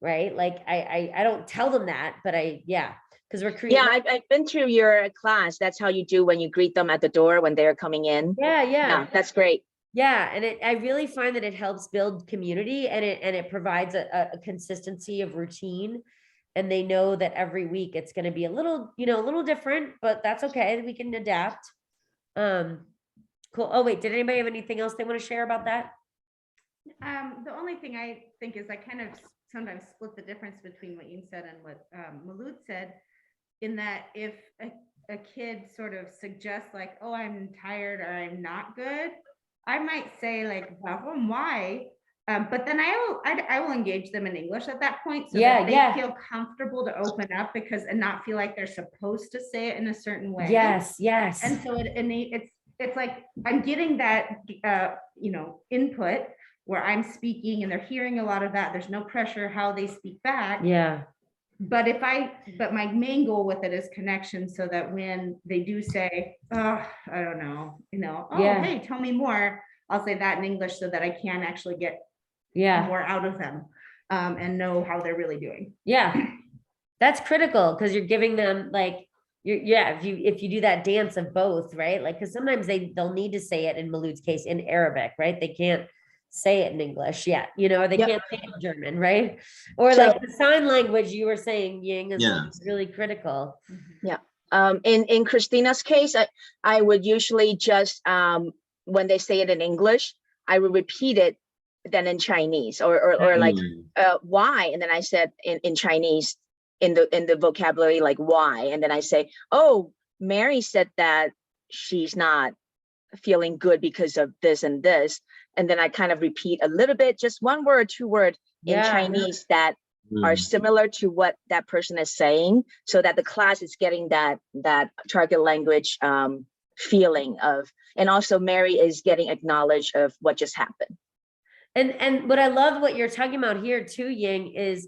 right? Like I don't tell them that, but because we're creating. Yeah, I've been through your class. That's how you do when you greet them at the door when they're coming in. Yeah, that's great. Yeah, and I really find that it helps build community, and it provides a consistency of routine, and they know that every week it's going to be a little different, but that's okay. We can adapt. Cool. Oh wait, did anybody have anything else they want to share about that? The only thing I think is I kind of sometimes split the difference between what you said and what Malud said, in that if a kid sort of suggests like, oh, I'm tired or I'm not good, I might say like, well, why? But then I will engage them in English at that point, so that they feel comfortable to open up, and not feel like they're supposed to say it in a certain way. Yes. And so it's like I'm getting that input where I'm speaking and they're hearing a lot of that. There's no pressure how they speak back. Yeah. But my main goal with it is connection, so that when they do say, oh, I don't know, hey, tell me more, I'll say that in English so that I can actually get more out of them and know how they're really doing. Yeah, that's critical, because you're giving them like, if you do that dance of both, right? Like, because sometimes they'll need to say it, in Malud's case, in Arabic, right? They can't say it in English yet, or they can't say it in German, right? Or like the sign language you were saying, Ying, is really critical. Yeah. In Christina's case, I would usually just when they say it in English, I would repeat it then in Chinese, or like why, and then I said in Chinese in the vocabulary, like why, and then I say, oh, Mary said that she's not feeling good because of this and this, and then I kind of repeat a little bit, just one word, two word in Chinese that are similar to what that person is saying, so that the class is getting that target language feeling of, and also Mary is getting acknowledged of what just happened. And what I love what you're talking about here too, Ying, is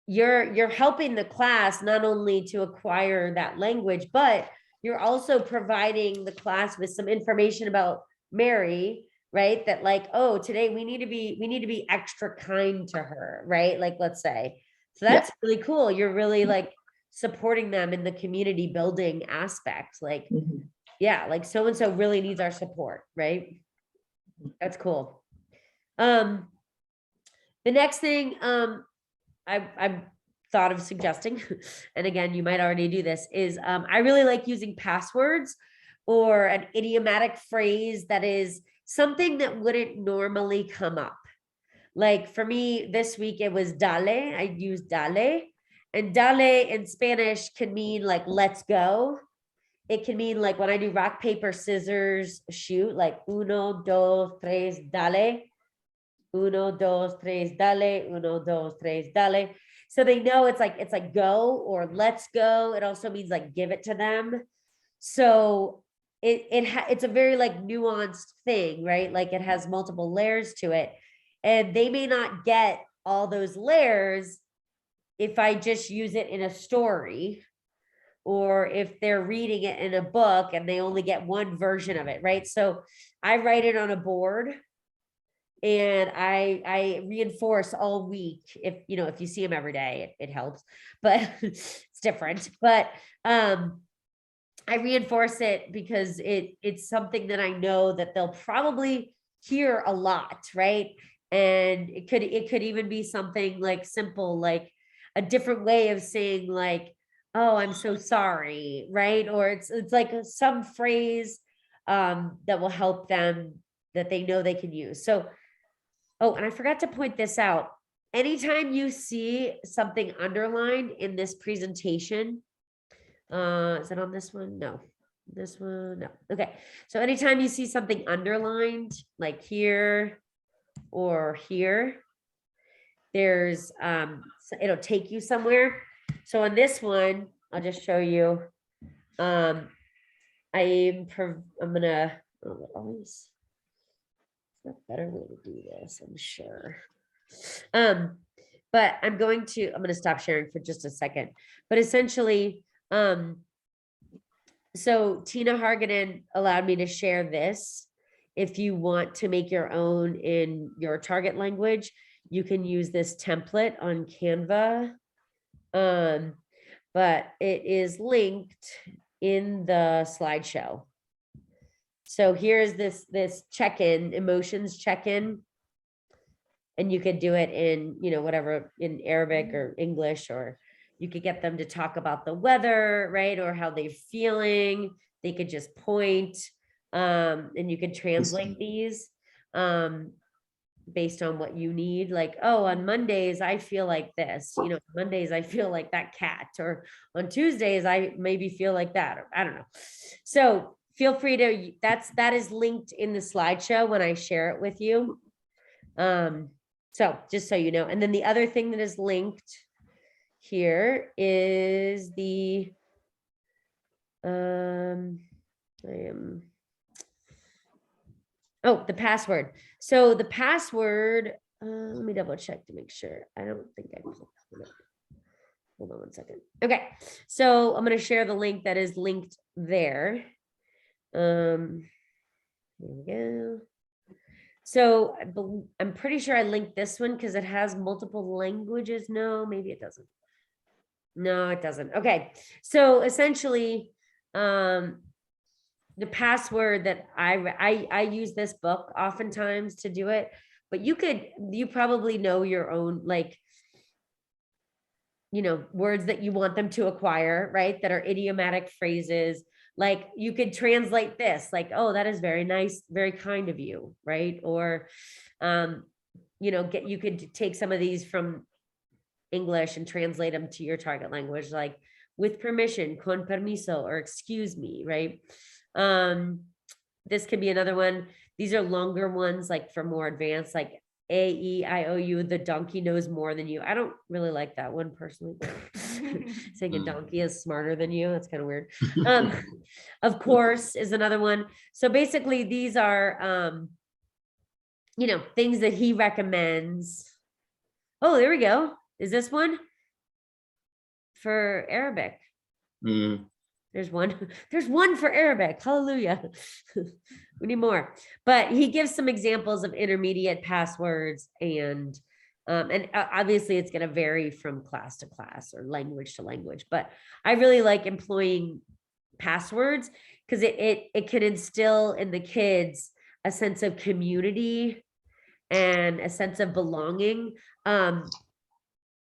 you're helping the class not only to acquire that language, but you're also providing the class with some information about Mary, right? That like, oh, today we need to be extra kind to her, right? Like, let's say. So that's really cool. You're really like supporting them in the community building aspect. Like, like so-and-so really needs our support, right? That's cool. The next thing I thought of suggesting, and again, you might already do this, is I really like using passwords or an idiomatic phrase that is something that wouldn't normally come up. Like for me this week, it was dale. I used dale, and dale in Spanish can mean like let's go, it can mean like when I do rock, paper, scissors, shoot, like uno, dos, tres, dale. Uno, dos, tres, dale. Uno, dos, tres, dale. So they know it's like go or let's go. It also means like give it to them. So it's a very like nuanced thing, right? Like it has multiple layers to it. And they may not get all those layers if I just use it in a story, or if they're reading it in a book and they only get one version of it, right? So I write it on a board and I reinforce all week. If you see them every day, it helps, but it's different. But I reinforce it because it's something that I know that they'll probably hear a lot, right? And it could even be something like simple, like a different way of saying like, oh, I'm so sorry, right? Or it's like some phrase that will help them, that they know they can use. So, oh, and I forgot to point this out. Anytime you see something underlined in this presentation, is it on this one? No. This one, no. Okay. So anytime you see something underlined, like here or here, there's it'll take you somewhere. So on this one, I'll just show you. I'm gonna always a better way to do this, I'm sure. But I'm gonna stop sharing for just a second. But essentially, so Tina Hargaden allowed me to share this. If you want to make your own in your target language, you can use this template on Canva. But it is linked in the slideshow. So here's this check-in, emotions check-in. And you could do it in, whatever, in Arabic or English, or you could get them to talk about the weather, right? Or how they're feeling. They could just point, and you could translate these based on what you need. Like, oh, on Mondays, I feel like this, Mondays, I feel like that cat, or on Tuesdays, I maybe feel like that, or I don't know. So feel free to, that is linked in the slideshow when I share it with you. So just so you know. And then the other thing that is linked here is the the password. So the password, let me double check to make sure. I don't think I clicked on it. Hold on one second. Okay, so I'm going to share the link that is linked there. Here we go. So I'm pretty sure I linked this one because it has multiple languages. No, maybe it doesn't. No, it doesn't. Okay. So essentially, the password that I use this book oftentimes to do it, but you probably know your own, like, words that you want them to acquire, right? That are idiomatic phrases. Like you could translate this, like, oh, that is very nice, very kind of you, right? Or, you could take some of these from English and translate them to your target language, like with permission, con permiso, or excuse me, right? This could be another one. These are longer ones, like for more advanced, like A-E-I-O-U, the donkey knows more than you. I don't really like that one personally. Saying a donkey is smarter than you, that's kind of weird. Of course is another one. So basically these are, things that he recommends. Oh, there we go. Is this one for Arabic? There's one for Arabic. Hallelujah. We need more. But he gives some examples of intermediate passwords, and obviously it's going to vary from class to class or language to language. But I really like employing passwords because it can instill in the kids a sense of community and a sense of belonging.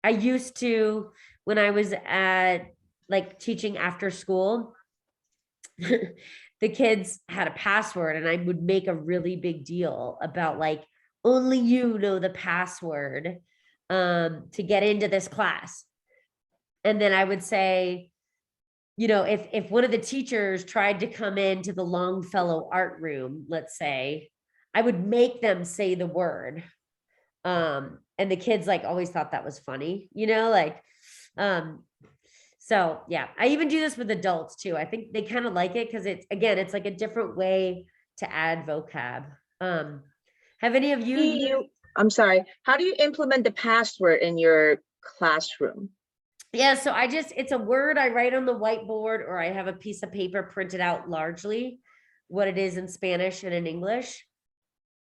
I used to, when I was at like teaching after school, the kids had a password and I would make a really big deal about like, only you know the password to get into this class. And then I would say, you know, if one of the teachers tried to come into the Longfellow art room, let's say, I would make them say the word. And the kids like always thought that was funny, you know, like, so yeah, I even do this with adults too. I think they kind of like it because it's, again, it's like a different way to add vocab. Have any of Do you, you, I'm sorry, how do you implement the password in your classroom? yeah, so it's a word I write on the whiteboard, or I have a piece of paper printed out largely what it is in Spanish and in English.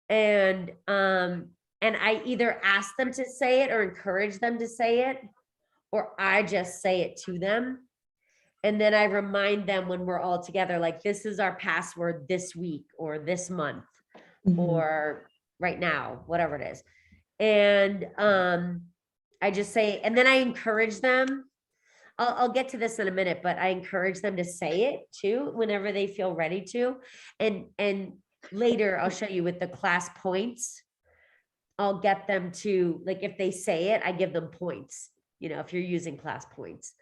And I either ask them to say it or encourage them to say it, or I just say it to them. And then I remind them when we're all together, like, this is our password this week or this month or right now, whatever it is. And I just say, and then I encourage them. I'll get to this in a minute, but I encourage them to say it too whenever they feel ready to. And later I'll show you with the class points. I'll get them to, like, if they say it, I give them points, you know, if you're using class points.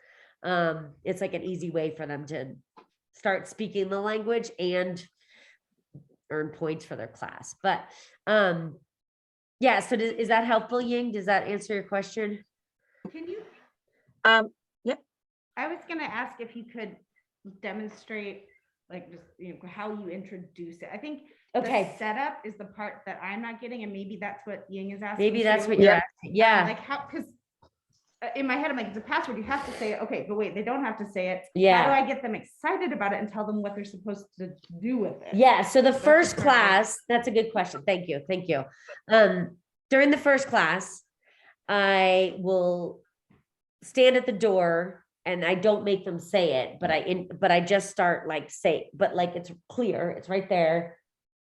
It's like an easy way for them to start speaking the language and earn points for their class. But yeah, so is that helpful, Ying? Does that answer your question? Can you, Yeah, I was gonna ask if you could demonstrate, like, just, you know, how you introduce it. I think Okay, the setup is the part that I'm not getting, and maybe that's what Ying is asking. maybe that's too. what you're Yeah. asking. Yeah, Like how, because in my head, I'm like, it's a password, you have to say it. Okay, but wait, they don't have to say it. How do yeah, I get them excited about it and tell them what they're supposed to do with it? yeah. So the That's first the part I- class, that's a good question. Thank you, thank you. During the first class, I will stand at the door and I don't make them say it, but I just start like but like it's clear, it's right there.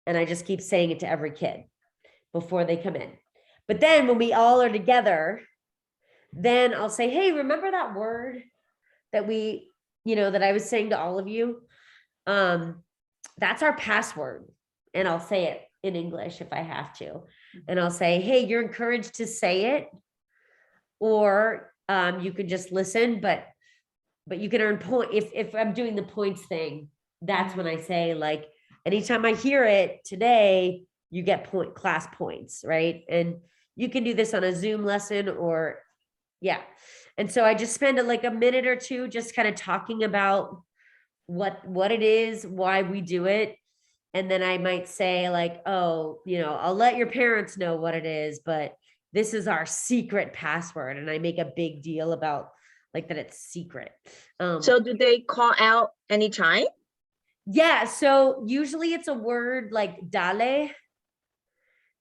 And I just keep saying it to every kid before they come in. But then when we all are together, then I'll say, hey, remember that word that that I was saying to all of you? That's our password. And I'll say it in English if I have to. And I'll say, hey, you're encouraged to say it, or you could just listen, but you can earn point if I'm doing the points thing. That's when I say, like, anytime I hear it today, you get class points, right? And you can do this on a Zoom lesson or yeah. And so I just spend like a minute or two just kind of talking about what it is, why we do it. And then I might say, like, oh, I'll let your parents know what it is, but this is our secret password. And I make a big deal about like that it's secret. so do they call out anytime? Yeah, so usually it's a word like dale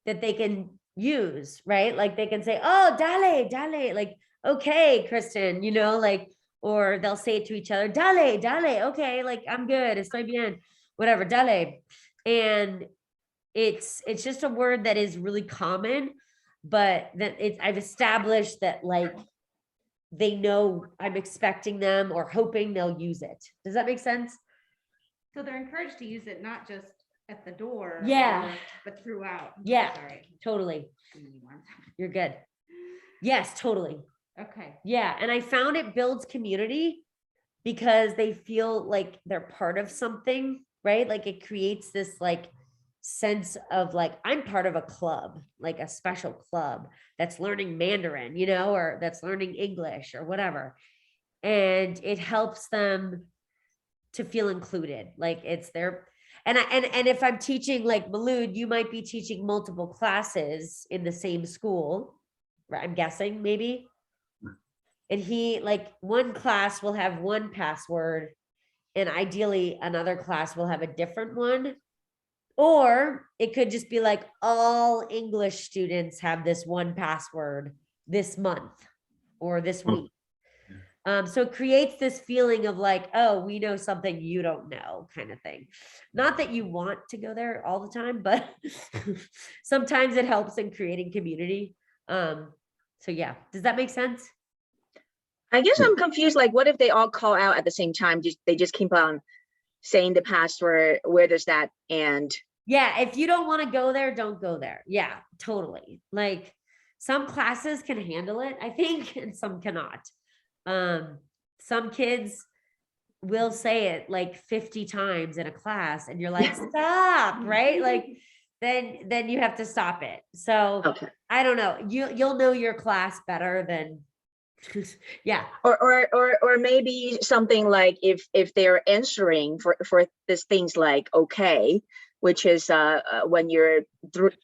that they can use, right? Like they can say, oh, dale, like, okay, Kristen, like, or they'll say it to each other, dale, okay, like, I'm good, estoy bien, whatever, dale. And it's just a word that is really common, but that I've established that, like, they know I'm expecting them or hoping they'll use it. Does that make sense? So they're encouraged to use it, not just at the door. Yeah. But throughout. Yeah, Sorry. totally. You're good. Yes, totally. Okay. Yeah. And I found it builds community because they feel like they're part of something, right? Like it creates this like sense of like, I'm part of a club, like a special club that's learning Mandarin, or that's learning English or whatever. And it helps them to feel included. Like it's their, and if I'm teaching like Malud, you might be teaching multiple classes in the same school, right? I'm guessing maybe. And he, like, one class will have one password and ideally another class will have a different one. Or it could just be like all English students have this one password this month or this week. So it creates this feeling of like, oh, we know something you don't know, kind of thing. Not that you want to go there all the time, but sometimes it helps in creating community. So yeah, does that make sense? I guess I'm confused. Like, what if they all call out at the same time? They just keep on saying the password. Where does that end? Yeah, if you don't want to go there, don't go there. Yeah, totally. Like some classes can handle it, I think, and some cannot. Some kids will say it like 50 times in a class and you're like, stop, right? Like, then you have to stop it. So Okay. I don't know, you'll know your class better than, yeah. Or maybe something like if they're answering for these things like okay, which is when you're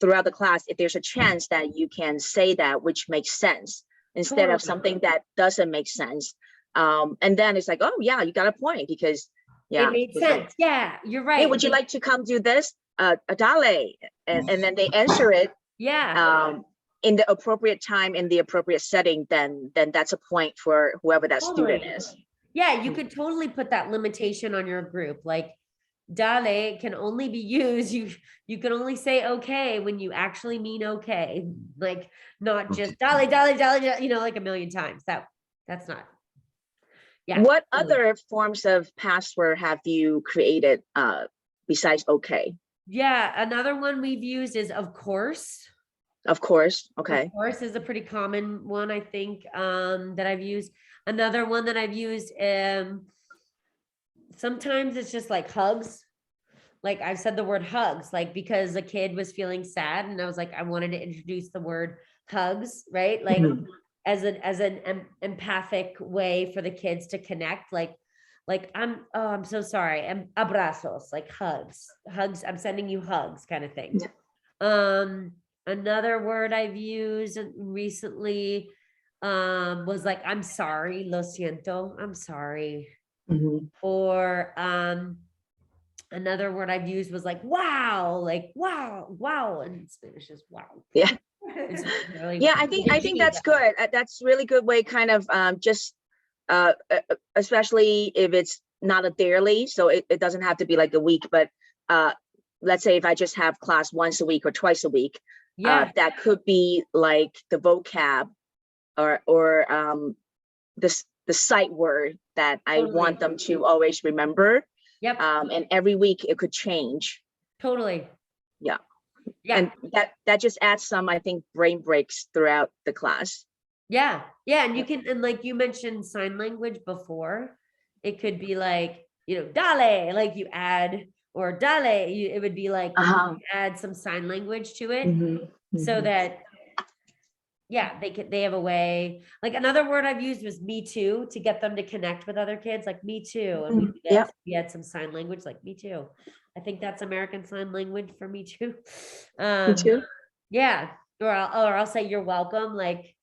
throughout the class, if there's a chance that you can say that which makes sense instead of Totally. something that doesn't make sense. And then it's like, oh yeah, you got a point because yeah, It made it's like, sense. Yeah, you're hey, right. would you like to come do this? Dale, and then they answer it Yeah, in the appropriate time, in the appropriate setting, then that's a point for whoever that student totally. is. Yeah, you could totally put that limitation on your group, like dale can only be used, you can only say okay when you actually mean okay, like not just dale, you know, like a million times. That's not, yeah. What totally. other forms of password have you created besides okay? Yeah, another one we've used is of course. Of course. Okay. Of course is a pretty common one, I think, that I've used. Another one that I've used, sometimes it's just like hugs. Like I've said the word hugs, like because a kid was feeling sad and I was like, I wanted to introduce the word hugs, right? Like Mhm. as an empathic way for the kids to connect, like I'm so sorry. Abrazos, like hugs, I'm sending you hugs kind of thing. Another word I've used recently was like, I'm sorry, lo siento, I'm sorry. Mhm. Or another word I've used was like wow, wow, and in Spanish is wow. Yeah. It's really Yeah, I think that's good. That's really good way, kind of just especially if it's not a daily, so it doesn't have to be like a week, but let's say if I just have class once a week or twice a week, Yeah, that could be like the vocab or the sight word that I totally. want them to always remember. Yep, And every week it could change. totally. Yeah. Yeah, And that just adds some, I think, brain breaks throughout the class. yeah, and you can, and like you mentioned sign language before, it could be like, you know, dale, like you add, or dale, it would be like Uh-huh. add some sign language to it, Mhm. so Mhm. that yeah, they have a way. Like another word I've used was me too, to get them to connect with other kids, like me too. And we Mhm. do Yep. this. We had some sign language, like me too. I think that's American Sign Language for me too. Me too. Yeah. Or I'll say you're welcome, like,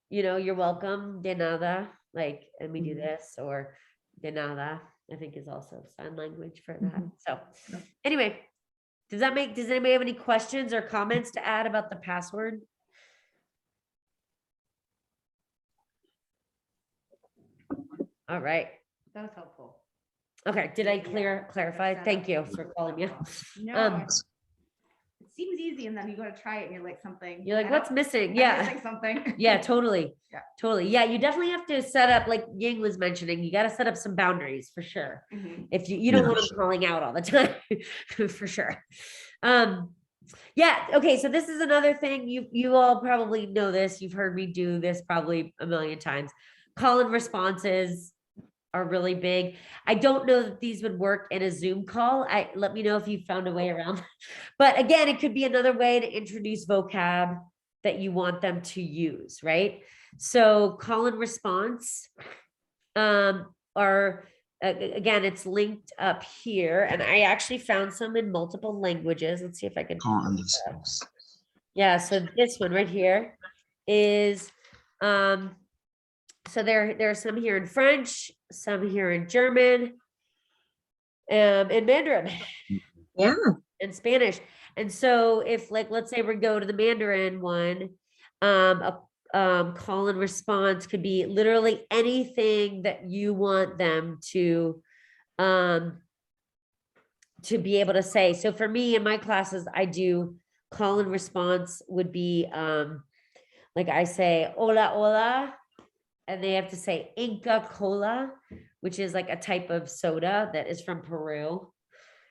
you know, you're welcome, de nada, like, and we do Mhm. this, or de nada, I think is also sign language for that. Mhm. So Yep. anyway, does anybody have any questions or comments to add about the password? All right. That was helpful. Okay, did I clarify? Thank you for calling me out. No, it seems easy, and then you go to try it, and you're like something. You're like, what's missing? I'm Yeah, missing something. yeah, totally. Yeah. Totally. Yeah, you definitely have to set up, like Ying was mentioning, you got to set up some boundaries for sure. Mhm. If you don't Yeah, want them sure. calling out all the time, for sure. Yeah, okay, so this is another thing, you all probably know this, you've heard me do this probably a million times. Call and responses are really big. I don't know that these would work in a Zoom call. Let me know if you found a way around. But again, it could be another way to introduce vocab that you want them to use, right? So call and response are again, it's linked up here, and I actually found some in multiple languages. Let's see if I can. Can't understand. Yeah, so this one right here is so there are some here in French, some here in German, in Mandarin, Yeah. and Spanish. And so if, like, let's say we go to the Mandarin one, a call and response could be literally anything that you want them to be able to say. So for me in my classes, I do call and response would be like I say hola hola, and they have to say Inca Cola, which is like a type of soda that is from Peru.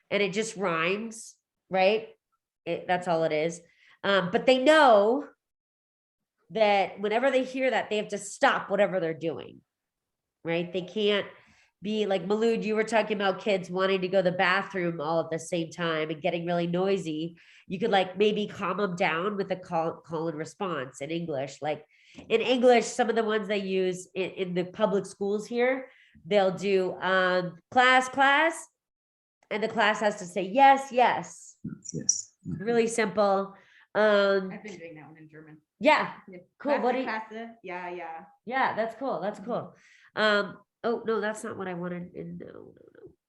And it just rhymes, right? That's all it is. But they know that whenever they hear that, they have to stop whatever they're doing, right? They can't be like, Malud, you were talking about kids wanting to go to the bathroom all at the same time and getting really noisy. You could like maybe calm them down with a call and response in English. Like in English, some of the ones they use in the public schools here, they'll do class, and the class has to say yes, yes. Yes. Really simple. I've been doing that one in German. Yeah, Yeah. cool. What do you, Klasse, yeah, yeah. yeah, that's cool. That's cool. Oh no, that's not what I wanted. No.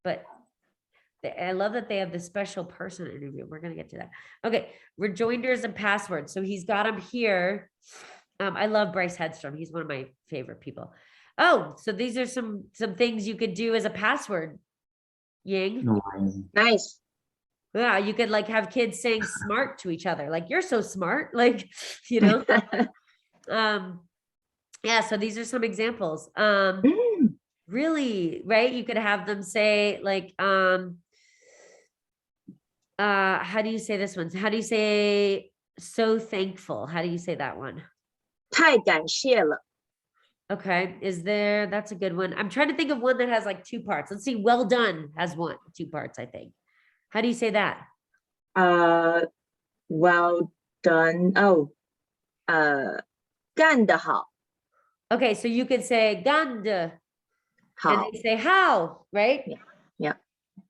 But I love that they have the special person interview. We're gonna get to that. Okay, rejoinders and passwords. So he's got them here. I love Bryce Hedstrom. He's one of my favorite people. Oh, so these are some things you could do as a password. Ying. Nice. Yeah, you could like have kids saying smart to each other, like you're so smart, like yeah, so these are some examples. Really, right? You could have them say like how do you say this one? How do you say so thankful? How do you say that one? 太感谢了. Okay, that's a good one. I'm trying to think of one that has like two parts. Let's see, well done has two parts, I think. How do you say that? Well done. Oh, 干得好. Okay, so you could say gand, and 好. they say how, right? Yeah.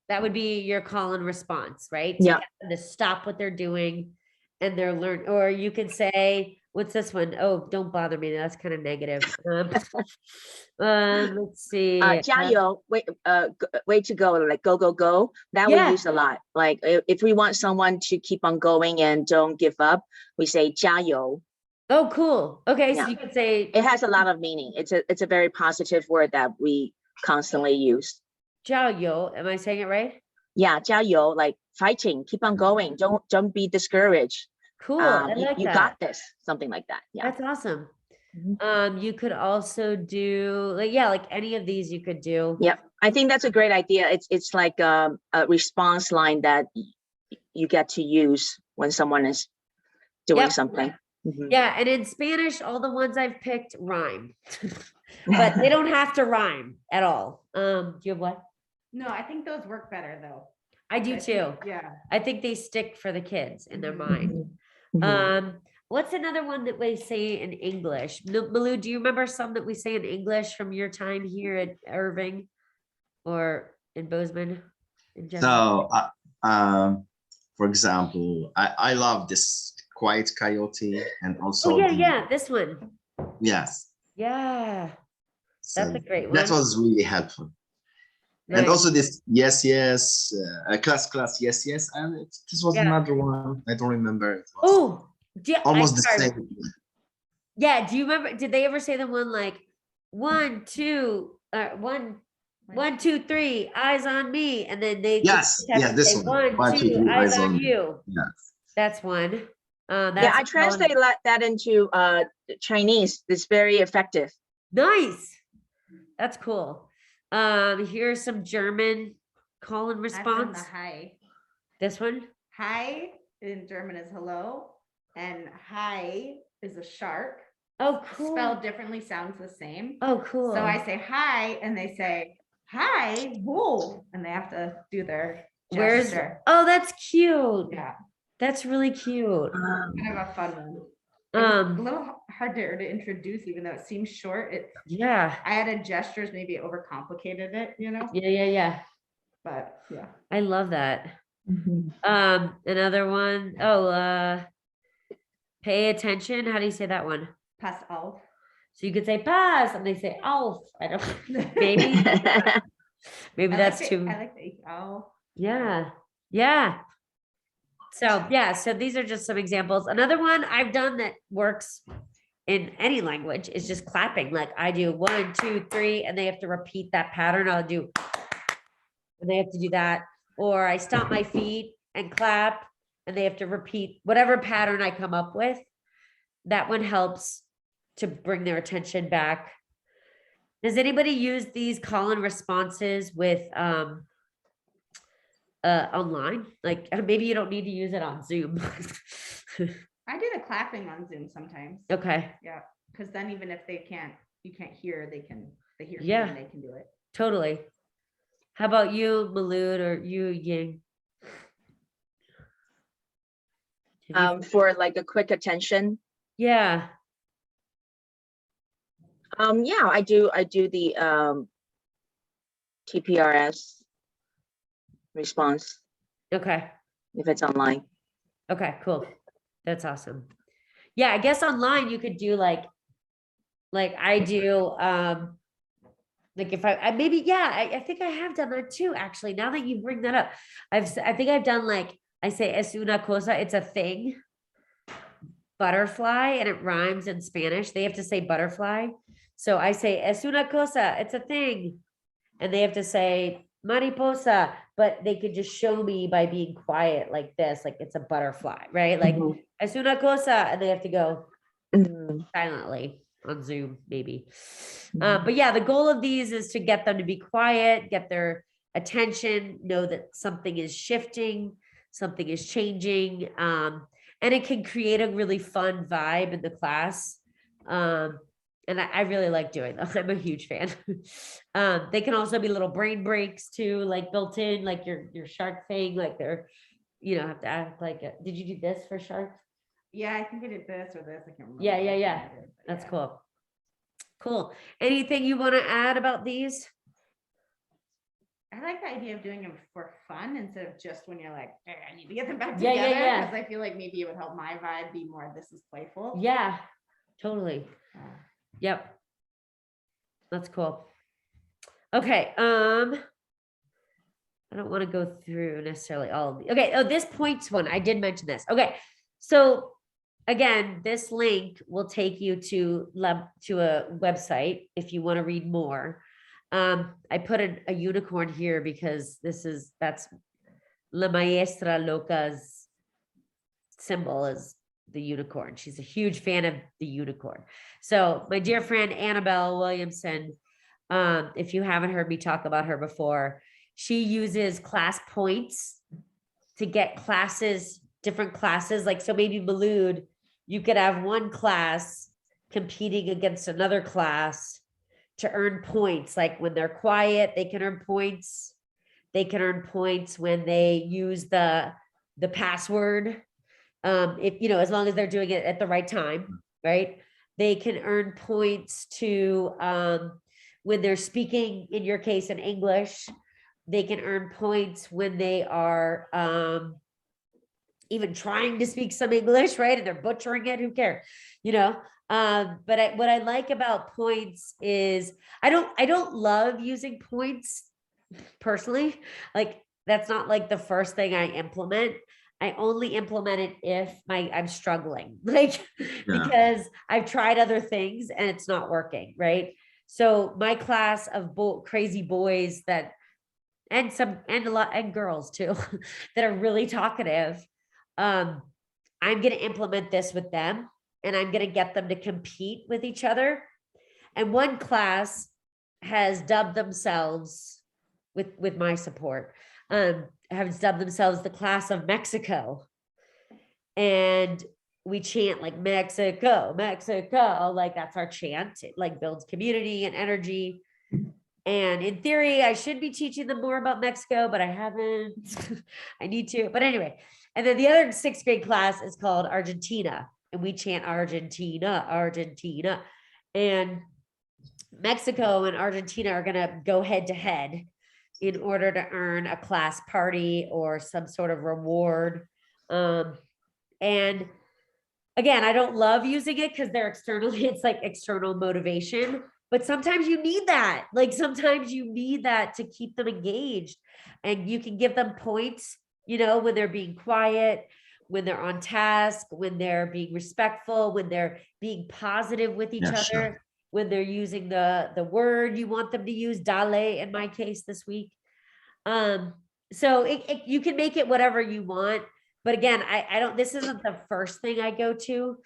That would be your call and response, right? Yeah. To get them to stop what they're doing and they're learn. Or you could say, what's this one? Oh, don't bother me. That's kind of negative. Let's see. 加油, way to go, like go. That Yeah. we use a lot. Like if we want someone to keep on going and don't give up, we say 加油. Oh, cool. Okay, Yeah. so you could say It has a lot of meaning. It's a very positive word that we constantly use. 加油. Am I saying it right? Yeah, 加油, like fighting, keep on going. Don't be discouraged. Cool. I like you that. got this, something like that. Yeah. That's awesome. Mhm. You could also do like any of these you could do. Yeah, I think that's a great idea. It's like a response line that you get to use when someone is doing Yep. something. Mhm. Yeah, and in Spanish, all the ones I've picked rhyme, but they don't have to rhyme at all. Do you have what? No, I think those work better though. I do I too. think- yeah. I think they stick for the kids in their mind. Mhm. What's another one that we say in English? Malou, do you remember some that we say in English from your time here at Irving or in Bozeman? In general? So, for example, I love this quiet coyote and also Oh yeah, this one. yes. Yeah, So that's a great one. that was really helpful. And Nice. also this yes, class, yes, and this was Yeah. another one. I don't remember. It was Oh, yeah, almost the same. Yeah, do you remember? Did they ever say the one like 1, 2, 1, 2, 3, eyes on me, and then they Yes, have yeah, to this say, one. 1, 2, eyes on me. you. Yes. That's one. That's Yeah, I translate that into Chinese. It's very effective. Nice. That's cool. Here's some German call and I've done response. the hi. This one. Hi in German is hello, and hi is a shark. Oh, cool. Spelled differently, sounds the same. Oh, cool. So I say hi, and they say hi, whoa, and they have to do their gesture. Oh, that's cute. Yeah, That's really cute. kind of a fun one. It was a Um, little harder to introduce, even though it seems short. yeah. I added gestures, maybe it overcomplicated it, Yeah. but yeah. I love that. Mhm. Another one. Pay attention. How do you say that one? Pass auf. So you could say pass, and they say auf. I don't. Maybe I that's like too. I like the auf. Yeah. So these are just some examples. Another one I've done that works in any language is just clapping. Like I do 1, 2, 3, and they have to repeat that pattern. I'll do, and they have to do that. Or I stomp my feet and clap, and they have to repeat whatever pattern I come up with. That one helps to bring their attention back. Does anybody use these call and responses with online? Like maybe you don't need to use it on Zoom. I do the clapping on Zoom sometimes. Okay. Yeah, because then even if you can't hear, they hear me Yeah. and they can do it. totally. How about you, Malud, or you, Ying? Have you- For like a quick attention. Yeah, Yeah, I do the TPRS response okay, if it's online. okay, cool. That's awesome. Yeah, I guess online you could do like I do, like if I maybe, yeah, I think I have done that too, actually. Now that you bring that up, I think I've done like, I say es una cosa, it's a thing. Butterfly, and it rhymes in Spanish. They have to say butterfly. So I say es una cosa, it's a thing. And they have to say mariposa, but they could just show me by being quiet like this, like it's a butterfly, right? Like Mhm. es una cosa, and they have to go Mhm. silently on Zoom, maybe. Mhm. But yeah, the goal of these is to get them to be quiet, get their attention, know that something is shifting, something is changing, and it can create a really fun vibe in the class. And I really like doing them. I'm a huge fan. They can also be little brain breaks too, like built in, like your shark thing, like they're, have to act like it. Did you do this for shark? Yeah, I think I did this or this. I can't remember. Yeah, yeah, which one yeah. I did, but That's yeah. cool. Cool. Anything you want to add about these? I like the idea of doing them for fun instead of just when you're like, "Eh, I need to get them back Yeah, together. yeah, yeah. Because I feel like maybe it would help my vibe be more, this is playful. Yeah, totally. Uh, Yep. That's cool. Okay. I don't want to go through necessarily all of the, okay. Oh, this points one. I did mention this. Okay. So again, this link will take you to a website if you want to read more. I put a unicorn here because that's La Maestra Loca's symbol is the unicorn. She's a huge fan of the unicorn. So my dear friend Annabelle Williamson, if you haven't heard me talk about her before, she uses class points to get classes, different classes. Like, so maybe Malud, you could have one class competing against another class to earn points. Like when they're quiet, they can earn points. They can earn points when they use the password. If as long as they're doing it at the right time, right? They can earn points to when they're speaking, in your case, in English. They can earn points when they are even trying to speak some English, right? And they're butchering it. Who cares? But what I like about points is I don't love using points personally. Like that's not like the first thing I implement. I only implement it if I'm struggling, like because I've tried other things and it's not working, right? So my class of crazy boys and a lot and girls too that are really talkative, I'm going to implement this with them, and I'm going to get them to compete with each other. And one class has dubbed themselves with my support, have dubbed themselves the class of Mexico. And we chant like Mexico, Mexico, like that's our chant. It like builds community and energy. And in theory, I should be teaching them more about Mexico, but I haven't. I need to. But anyway, and then the other 6th grade class is called Argentina. And we chant Argentina, Argentina. And Mexico and Argentina are going to go head to head in order to earn a class party or some sort of reward. And again, I don't love using it because they're externally, it's like external motivation. But sometimes you need that. Like sometimes you need that to keep them engaged. And you can give them points, when they're being quiet, when they're on task, when they're being respectful, when they're being positive with each other, sure. when they're using the word you want them to use, dale in my case this week. So you can make it whatever you want. But again, I don't, this isn't the first thing I go to.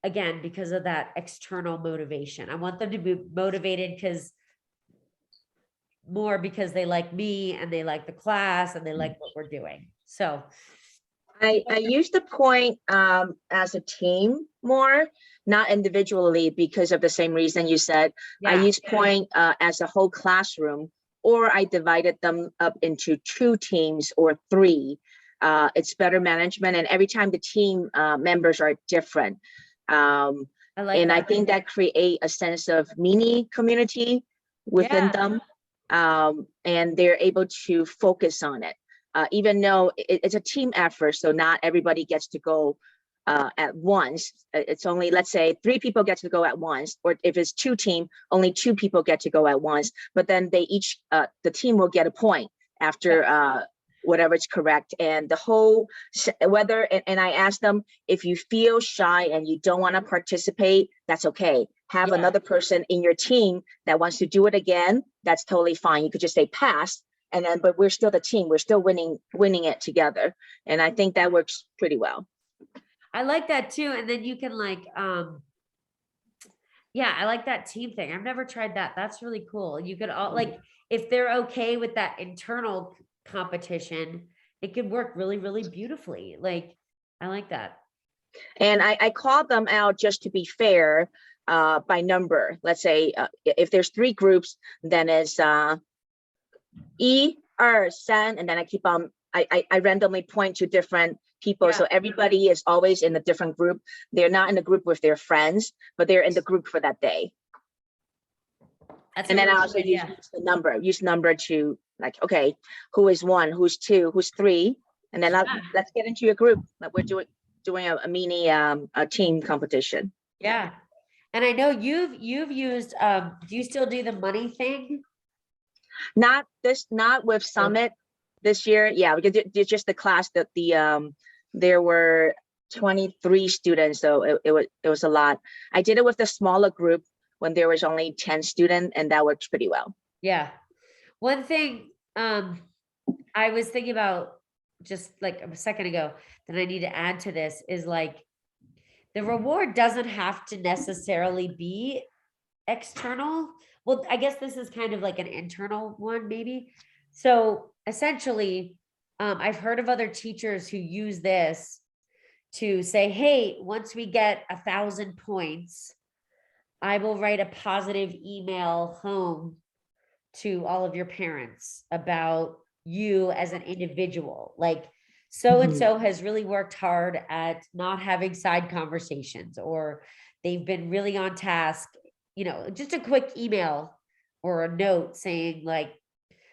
Again, because of that external motivation. I want them to be motivated because they like me and they like the class and they like what we're doing. So I use the point as a team more, not individually, because of the same reason you said. I Yeah, use point as a whole classroom, or I divided them up into 2 teams or 3. It's better management, and every time the team members are different. I like And I that. think that create a sense of mini community within Yeah. them. And they're able to focus on it. Even though it's a team effort, so not everybody gets to go at once. It's only, let's say 3 people get to go at once, or if it's 2 team, only 2 people get to go at once, but then they each, the team will get a point after whatever is correct. And the whole, whether, and I asked them, if you feel shy and you don't want to participate, that's okay. Have Yeah. another person in your team that wants to do it again, that's totally fine. You could just say pass, and then, but we're still the team, we're still winning it together. And I think that works pretty well. I like that too. And then you can like, yeah, I like that team thing. I've never tried that. That's really cool. You could all like, if they're okay with that internal competition, it could work really, really beautifully. Like, I like that. And I call them out just to be fair by number. Let's say if there's 3 groups, then it's E, R, San, and then I keep on, I randomly point to different people. Yeah. So everybody is always in a different group. They're not in the group with their friends, but they're in the group for that day. That's And a then I really also good use idea. the number, use number to like, okay, who is 1, who's 2, who's 3, and then let's get into your group. Like we're doing a mini a team competition. Yeah. And I know you've used, do you still do the money thing? Not with Summit this year. Yeah, because it's just the class that there were 23 students, so it was a lot. I did it with the smaller group when there was only 10 students, and that worked pretty well. Yeah. One thing, I was thinking about just like a second ago that I need to add to this is like, the reward doesn't have to necessarily be external. Well, I guess this is kind of like an internal one, maybe. So essentially, I've heard of other teachers who use this to say, hey, once we get 1,000 points, I will write a positive email home to all of your parents about you as an individual. Like, so and so has really worked hard at not having side conversations, or they've been really on task, you know, just a quick email or a note saying like,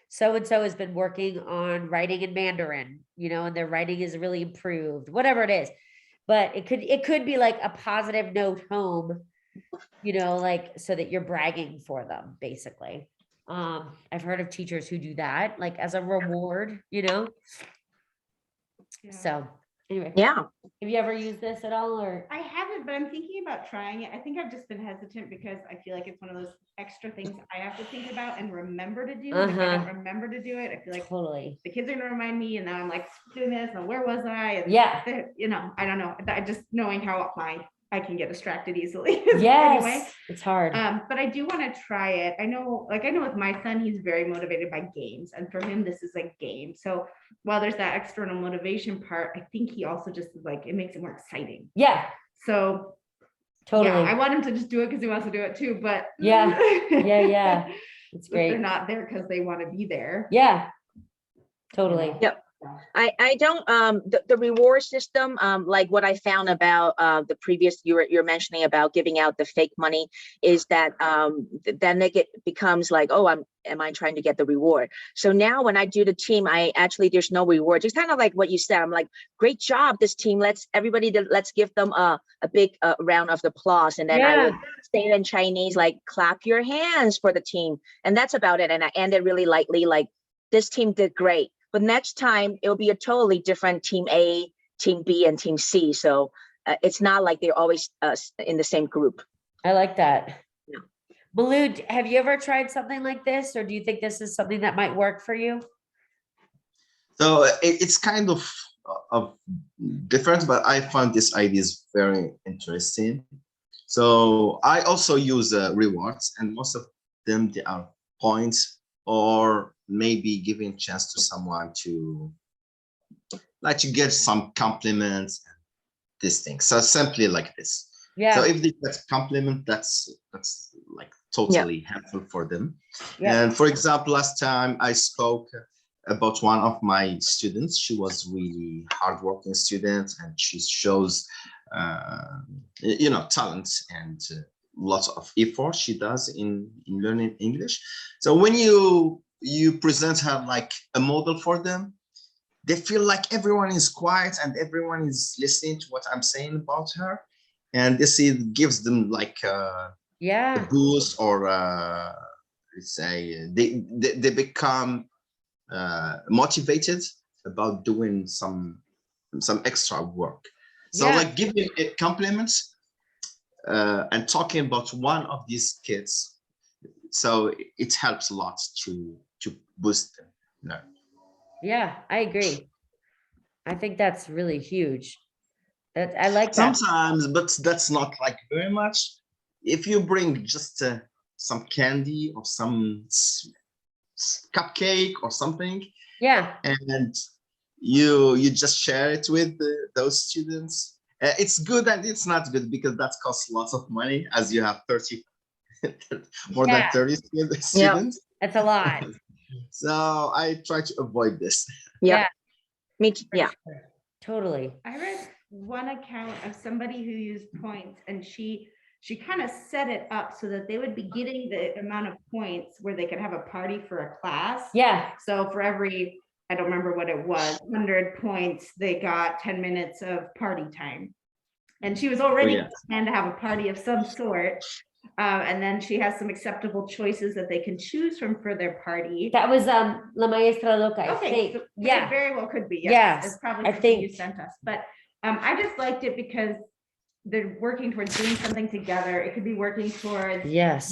so and so has been working on writing in Mandarin, you know, and their writing is really improved, whatever it is. But it could be like a positive note home, you know, like so that you're bragging for them, basically. I've heard of teachers who do that, like as a reward, you know. Yeah. So anyway, Yeah. have you ever used this at all, or? I haven't, but I'm thinking about trying it. I think I've just been hesitant because I feel like it's one of those extra things I have to think about and remember to do. And if I don't remember to do it, I feel like Totally. the kids are gonna remind me, and now I'm like doing this, and where was I? And Yeah. you know, I don't know. I just knowing how I can get distracted easily. Yes. Anyway, It's hard. but I do want to try it. I know with my son, he's very motivated by games, and for him, this is a game. So while there's that external motivation part, I think he also just is like, it makes it more exciting. Yeah. So Totally. yeah, I want him to just do it because he wants to do it too. But Yeah. Yeah. It's but they're great. not there because they want to be there. Yeah. Totally. Yep. I don't the reward system like what I found about the previous you're mentioning about giving out the fake money is that then it becomes like, oh, am I trying to get the reward? So now when I do the team, there's no reward. It's kind of like what you said. I'm like, great job, this team. Let's give them a big round of applause, and then I would say it in Chinese like, clap your hands for the team, and that's about it. And I ended really lightly like, this team did great. But next time it'll be a totally different team A, team B, and team C. So it's not like they're always in the same group. I like that. Yeah. Malou, have you ever tried something like this, or do you think this is something that might work for you? So it's kind of different, but I found this idea is very interesting. So I also use rewards, and most of them, they are points, or maybe giving chance to someone to like to get some compliments, this thing. So simply like this. Yeah. So if they get compliment, that's like totally helpful for them. Yeah. And for example, last time I spoke about one of my students. She was really hardworking student, and she shows, talent and lots of effort she does in learning English. So when you present her like a model for them, they feel like everyone is quiet and everyone is listening to what I'm saying about her. And this gives them like a boost, or let's say they become motivated about doing some extra work. So like giving it compliments and talking about one of these kids, so it helps a lot to boost them. Yeah, I agree. I think that's really huge. I like that. Sometimes, but that's not like very much. If you bring just some candy or some cupcake or something, Yeah. and you just share it with those students, it's good and it's not good, because that costs lots of money, as you have 30 more than 30 students. That's a lot. So I try to avoid this. Yeah. Me too. Yeah. Sure. Totally. I read one account of somebody who used points, and she kind of set it up so that they would be getting the amount of points where they could have a party for a class. Yeah. So for every, I don't remember what it was, 100 points, they got 10 minutes of party time. And she was already planned to have a party of some sort. And then she has some acceptable choices that they can choose from for their party. That was La Maestra Loca, I Okay, think. so Yeah. it very well could be. Yes, It's probably I something you think. sent us. But I just liked it because they're working towards doing something together. It could be working towards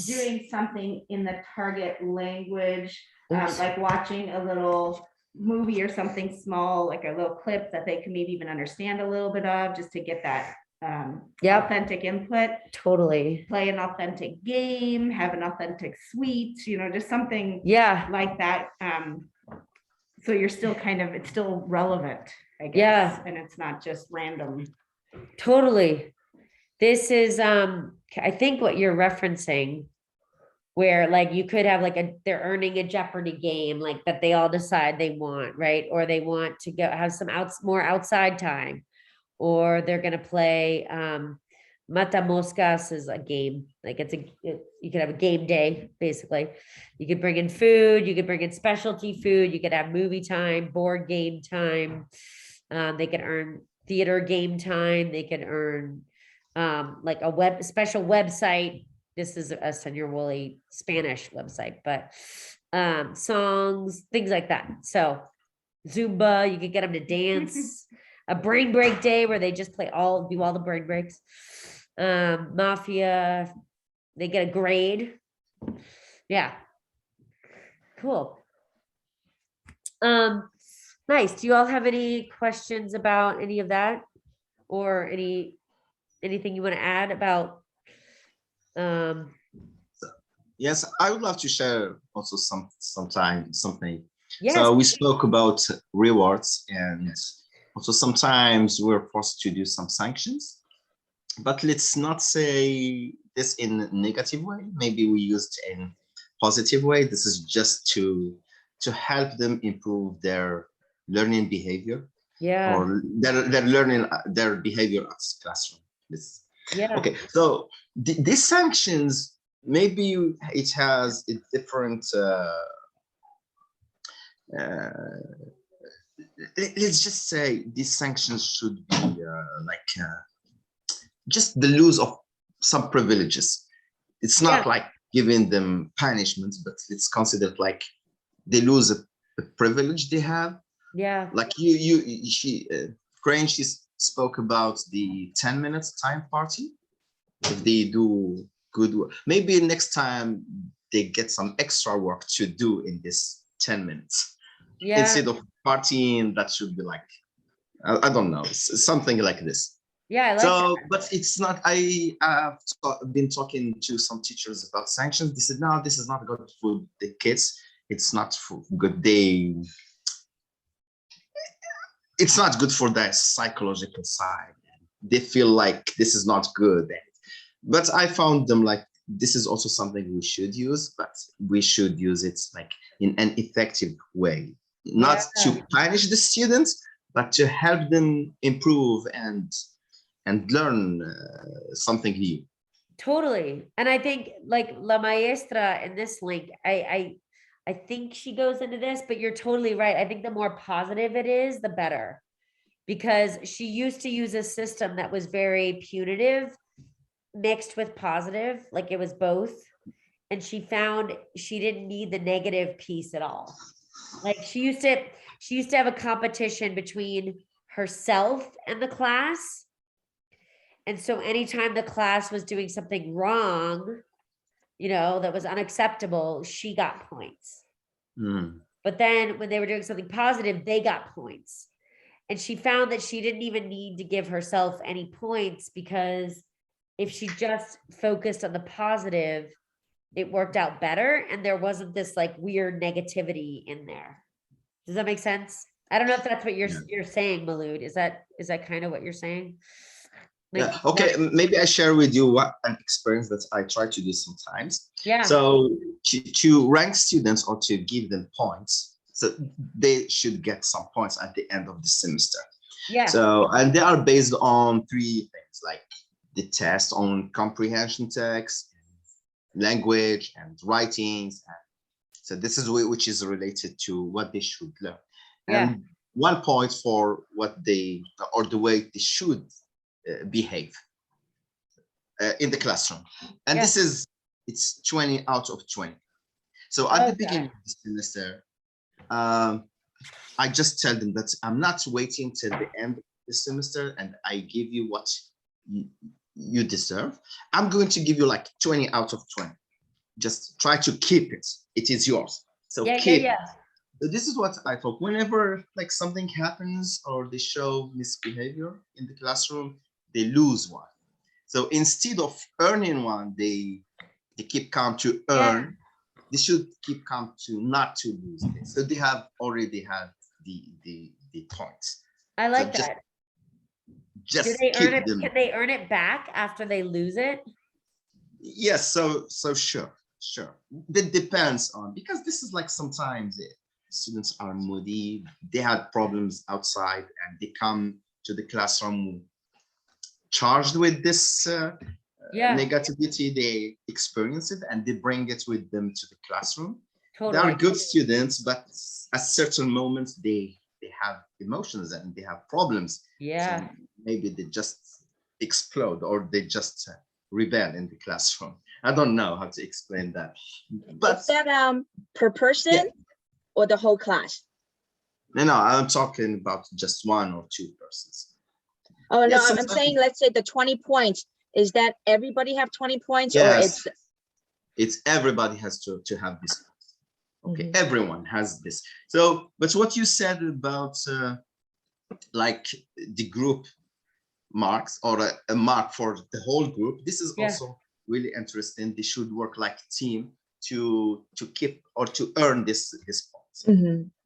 doing something in the target language, like watching a little movie or something small, like a little clip that they can maybe even understand a little bit of, just to get that authentic input. Totally. Play an authentic game, have an authentic suite, just something like that. So you're still it's still relevant, I guess. And it's not just random. Totally. This is I think what you're referencing, where like you could have like they're earning a Jeopardy game, like that they all decide they want, right? Or they want to go have some more outside time, or they're gonna play Mata Moscas is a game. Like you could have a game day, basically. You could bring in food, you could bring in specialty food, you could have movie time, board game time. They can earn theater game time, they can earn like a special website. This is a Senor Woolley Spanish website, but songs, things like that. So Zumba, you could get them to dance. A brain break day where they just do all the brain breaks. Mafia, they get a grade. Yeah. Cool. Nice. Do you all have any questions about any of that, or anything you want to add about Yes, I would love to share also something. Yes. So we spoke about rewards, and also sometimes we're forced to do some sanctions, but let's not say this in a negative way. Maybe we used in positive way. This is just to help them improve their learning behavior, or their learning, their behavior at classroom. Okay, so these sanctions, maybe it has a different let's just say these sanctions should be just the lose of some privileges. It's not like giving them punishments, but it's considered like they lose a privilege they have. Yeah. Like she spoke about the 10 minutes time party. If they do good work, maybe next time they get some extra work to do in this 10 minutes. Instead of partying, that should be like, I don't know, something like this. Yeah, I like so, that. but it's not, I have been talking to some teachers about sanctions. They said, no, this is not good for the kids. It's not for good. it's not good for the psychological side. They feel like this is not good. But I found them like, this is also something we should use, but we should use it like in an effective way, not to punish the students, but to help them improve and learn something new. Totally. And I think like La Maestra in this link, I think she goes into this, but you're totally right. I think the more positive it is, the better. Because she used to use a system that was very punitive mixed with positive, like it was both. And she found she didn't need the negative piece at all. Like she used to have a competition between herself and the class. And so anytime the class was doing something wrong, that was unacceptable, she got points. But then when they were doing something positive, they got points. And she found that she didn't even need to give herself any points, because if she just focused on the positive, it worked out better. And there wasn't this like weird negativity in there. Does that make sense? I don't know if that's what you're saying, Malud. Is that kind of what you're saying? Like, yeah. Okay. Maybe I share with you what an experience that I try to do sometimes. Yeah. So to rank students or to give them points, so they should get some points at the end of the semester. Yeah. So, and they are based on 3 things, like the test on comprehension text, language, and writings. So this is which is related to what they should learn. Yeah. And 1 point for what they, or the way they should behave in the classroom. And this is, it's 20 out of 20. So at the beginning of the semester, I just tell them that I'm not waiting till the end of the semester and I give you what you deserve. I'm going to give you like 20 out of 20. Just try to keep it. It is yours. So keep it. So this is what I thought. Whenever like something happens or they show misbehavior in the classroom, they lose 1. So instead of earning 1, they keep calm to earn. They should keep calm to not to lose it. So they already have the points. I like that. Just keep them. Can they earn it back after they lose it? Yes. So sure. That depends on, because this is like sometimes students are moody. They had problems outside and they come to the classroom charged with this negativity. They experience it and they bring it with them to the classroom. Totally. They are good students, but at certain moments they have emotions and they have problems. Yeah. So maybe they just explode or they just rebel in the classroom. I don't know how to explain that. But is that per person or the whole class? No, I'm talking about just 1 or 2 persons. Oh, no, I'm saying, let's say the 20 points, is that everybody have 20 points? Yes. Or it's everybody has to have this. Okay, everyone has this. So, but what you said about like the group marks or a mark for the whole group, this is also really interesting. They should work like a team to keep or to earn this points.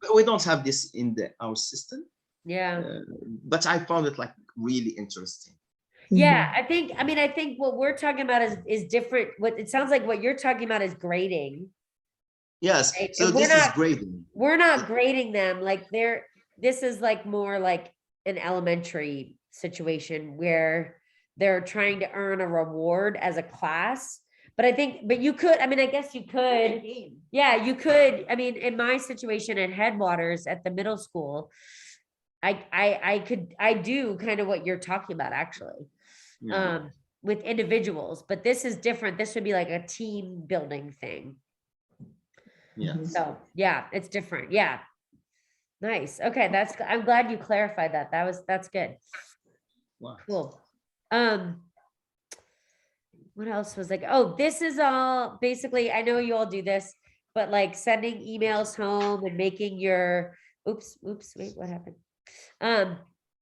But we don't have this in our system. But I found it like really interesting. Yeah, I think what we're talking about is different. What it sounds like what you're talking about is grading. Yes. Right? So this is grading. We're not grading them. Like this is like more like an elementary situation where they're trying to earn a reward as a class. But you could, I guess you could. Yeah, you could. In my situation at Headwaters at the middle school, I do kind of what you're talking about actually. With individuals, but this is different. This would be like a team building thing. Yeah. So yeah, it's different. Yeah. Nice. Okay. I'm glad you clarified that. That's good. Wow. Cool. What else was like, this is all basically, I know you all do this, but like sending emails home and making your, oops, wait, what happened?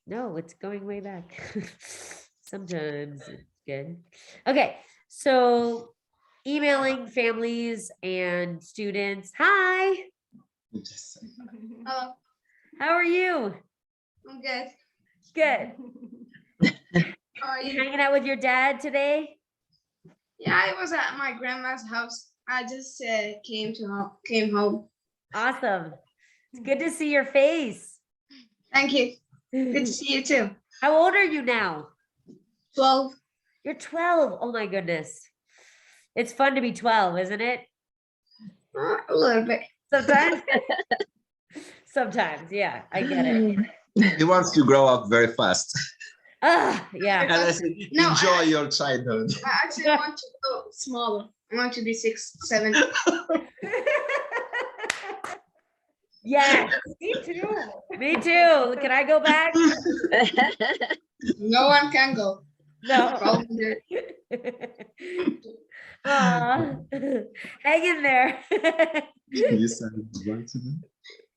No, it's going way back. Sometimes it's good. Okay. So emailing families and students. Hi. Hello. How are you? I'm good. Good. How are You you? hanging out with your dad today? Yeah, I was at my grandma's house. I just came home. Awesome. It's good to see your face. Thank you. Good to see you too. How old are you now? 12. You're 12. Oh my goodness. It's fun to be 12, isn't it? A little bit. Sometimes. Sometimes, yeah, I get it. He wants to grow up very fast. Ah, yeah. And I said, No, enjoy your childhood. I actually want to go smaller. I want to be 6, 7. Yes, Me too. me too. Can I go back? No one can go. No. Probably. Aw, hang in there. You said goodbye to them?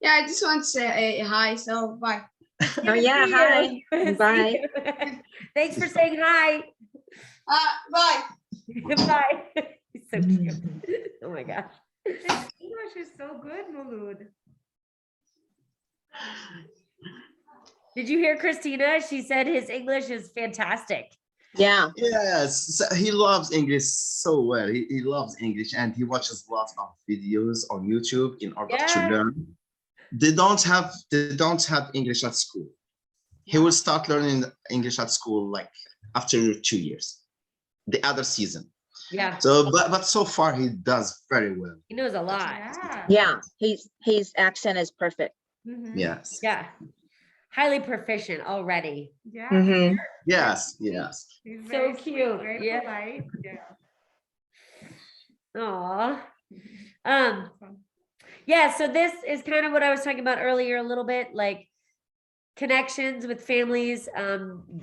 Yeah, I just want to say hi. So bye. Oh, yeah, See hi. you. Bye. See you. Thanks for saying hi. Bye. Bye. He's so cute. Oh my gosh. English is so good, Mulud. Did you hear Christina? She said his English is fantastic. Yeah. Yes, so he loves English so well. He loves English and he watches lots of videos on YouTube in order to Yeah. learn. They don't have English at school. He will start learning English at school like after 2 years, the other season. Yeah, So, but so far he does very well. he knows a lot. Yeah. His accent is perfect. Mhm. Yes. Yeah. Highly proficient already. Yeah. Mhm. Yes. Yes. He's So very sweet, cute, very yeah. polite. Yeah. Aw. Awesome. Yeah, so this is kind of what I was talking about earlier a little bit, like connections with families,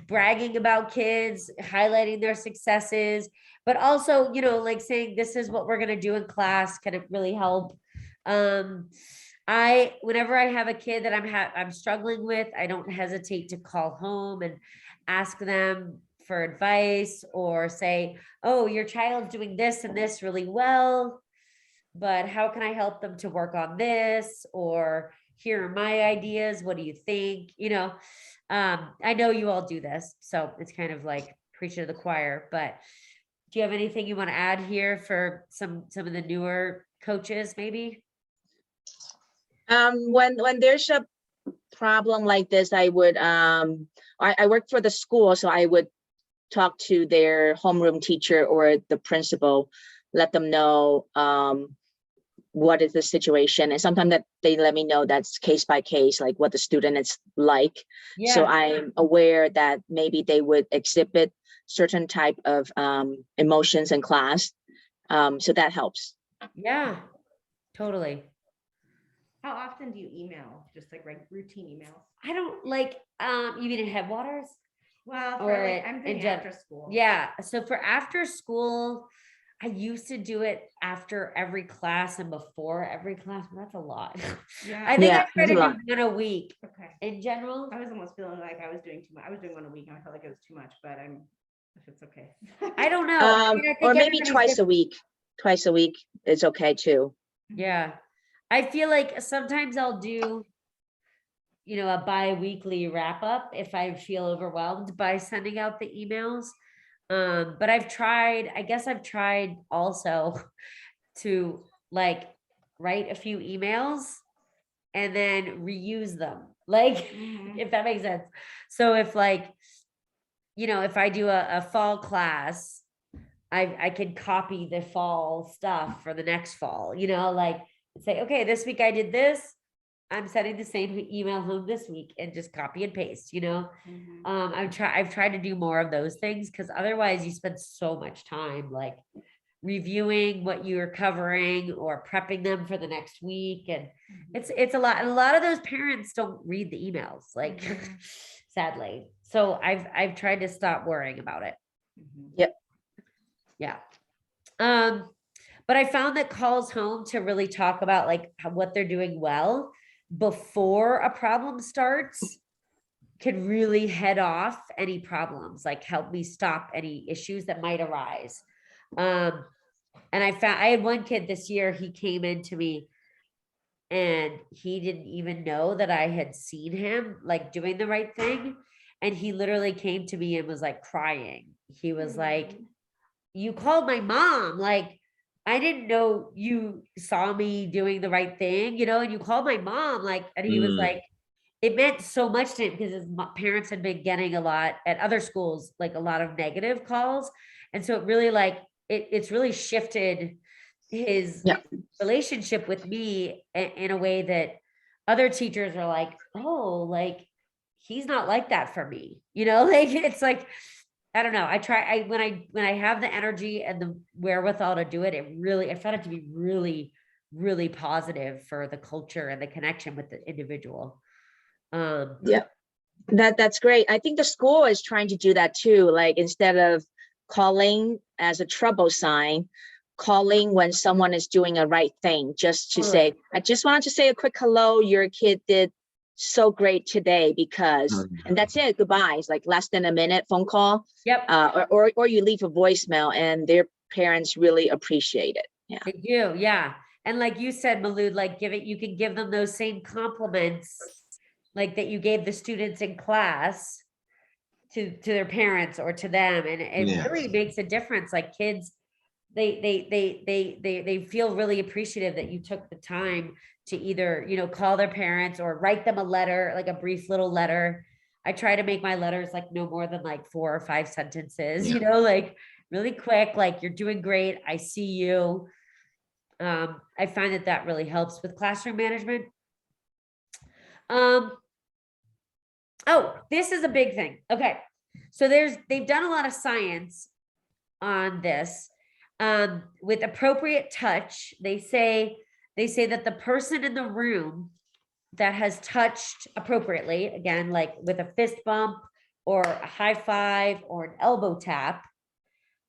bragging about kids, highlighting their successes, but also, you know, like saying this is what we're going to do in class. Can it really help? Whenever I have a kid that I'm struggling with, I don't hesitate to call home and ask them for advice or say, oh, your child's doing this and this really well, but how can I help them to work on this? Or here are my ideas. What do you think? You know, I know you all do this, so it's kind of like preaching to the choir, but do you have anything you want to add here for some of the newer coaches, maybe? When there's a problem like this, I would I work for the school, so I would talk to their homeroom teacher or the principal, let them know what is the situation, and sometimes that they let me know that's case by case, like what the student is like. So Yeah, I'm aware that maybe they would exhibit certain type of emotions in class, so that helps. yeah, totally. How often do you email? Just like routine emails? I don't like, you mean in Headwaters? Well, Or for like, I'm in thinking gen- after school. Yeah, so for after school, I used to do it after every class and before every class. but That's a lot. Yeah. I think Yeah, I try that's to a do lot. one a week Okay. in general. I was almost feeling like I was doing too much. I was doing one a week and I felt like it was too much, but if it's okay. I don't know. I mean, I Or think maybe everybody's twice a different. week. Twice a week is okay too. Yeah. I feel like sometimes I'll do, you know, a bi-weekly wrap up if I feel overwhelmed by sending out the emails. But I guess I've tried also to like write a few emails and then reuse them. Like, Mhm. if that makes sense. So if like, you know, if I do a fall class, I could copy the fall stuff for the next fall, you know, like say, okay, this week I did this. I'm sending the same email home this week and just copy and paste, you know. Mhm. I've tried to do more of those things because otherwise you spend so much time like reviewing what you're covering or prepping them for the next week. And it's a lot. And a lot of those parents don't read the emails, like Mhm. sadly. So I've tried to stop worrying about it. Mhm. Yep. Yeah. But I found that calls home to really talk about like what they're doing well before a problem starts can really head off any problems, like help me stop any issues that might arise. And I had one kid this year, he came into me and he didn't even know that I had seen him like doing the right thing. And he literally came to me and was like crying. He was like, you called my mom. Like, I didn't know you saw me doing the right thing, you know, and you called my mom. Like, and he was like, it meant so much to him because his parents had been getting a lot at other schools, like a lot of negative calls. And so it really like, it's really shifted his Yeah. relationship with me in a way that other teachers are like, oh, like he's not like that for me, you know, like it's like, I don't know. When I have the energy and the wherewithal to do it, I found it to be really, really positive for the culture and the connection with the individual. Yeah, that's great. I think the school is trying to do that too. Like instead of calling as a trouble sign, calling when someone is doing a right thing, just to say, I just wanted to say a quick hello. Your kid did so great today because, and that's it. Goodbye. It's like less than a minute phone call. Yep. Or you leave a voicemail and their parents really appreciate it. Yeah. They do, yeah. And like you said, Malud, like you can give them those same compliments like that you gave the students in class to their parents or to them. And it really makes a difference. Like kids, they feel really appreciative that you took the time to either, you know, call their parents or write them a letter, like a brief little letter. I try to make my letters like no more than like 4 or 5 sentences, you know, like really quick, like you're doing great. I see you. I find that really helps with classroom management. Oh, this is a big thing. Okay. So they've done a lot of science on this. With appropriate touch, they say that the person in the room that has touched appropriately, again, like with a fist bump or a high five or an elbow tap,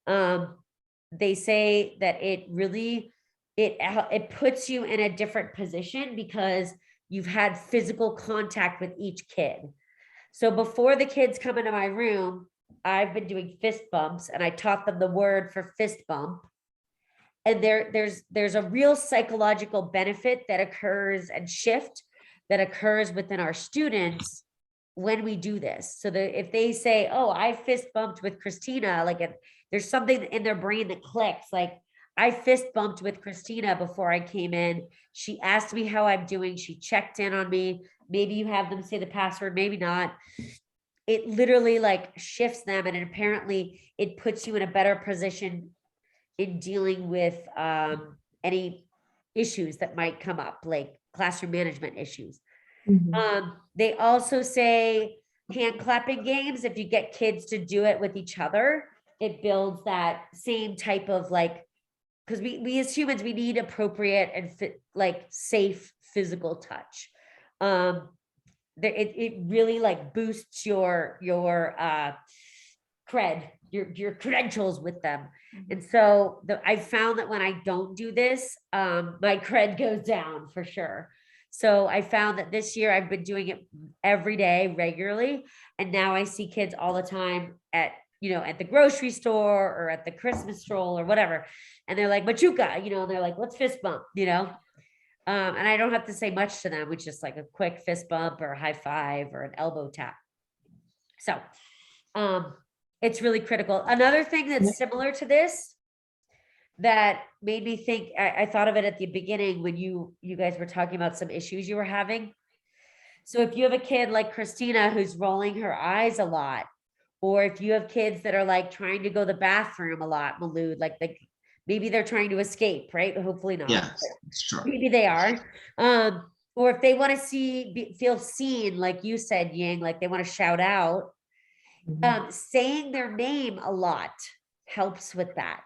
they say that it really, it puts you in a different position because you've had physical contact with each kid. So before the kids come into my room, I've been doing fist bumps and I taught them the word for fist bump. And there's a real psychological benefit that occurs and shift that occurs within our students when we do this. So that if they say, oh, I fist bumped with Christina, like there's something in their brain that clicks, like I fist bumped with Christina before I came in. She asked me how I'm doing. She checked in on me. Maybe you have them say the password, maybe not. It literally like shifts them. And apparently it puts you in a better position in dealing with any issues that might come up, like classroom management issues. They also say hand clapping games, if you get kids to do it with each other, it builds that same type of like, because we as humans, we need appropriate and like safe physical touch. It really like boosts your cred, your credentials with them. And so I found that when I don't do this, my cred goes down for sure. So I found that this year I've been doing it every day regularly. And now I see kids all the time at, you know, at the grocery store or at the Christmas stroll or whatever. And they're like, Machuca, you know, and they're like, let's fist bump, you know? And I don't have to say much to them, which is like a quick fist bump or a high five or an elbow tap. So it's really critical. Another thing that's similar to this that made me think, I thought of it at the beginning when you guys were talking about some issues you were having. So if you have a kid like Christina who's rolling her eyes a lot, or if you have kids that are like trying to go to the bathroom a lot, Malud, like maybe they're trying to escape, right? Hopefully not. Yeah, sure. Maybe they are. Or if they want to feel seen, like you said, Ying, like they want to shout out, saying their name a lot helps with that.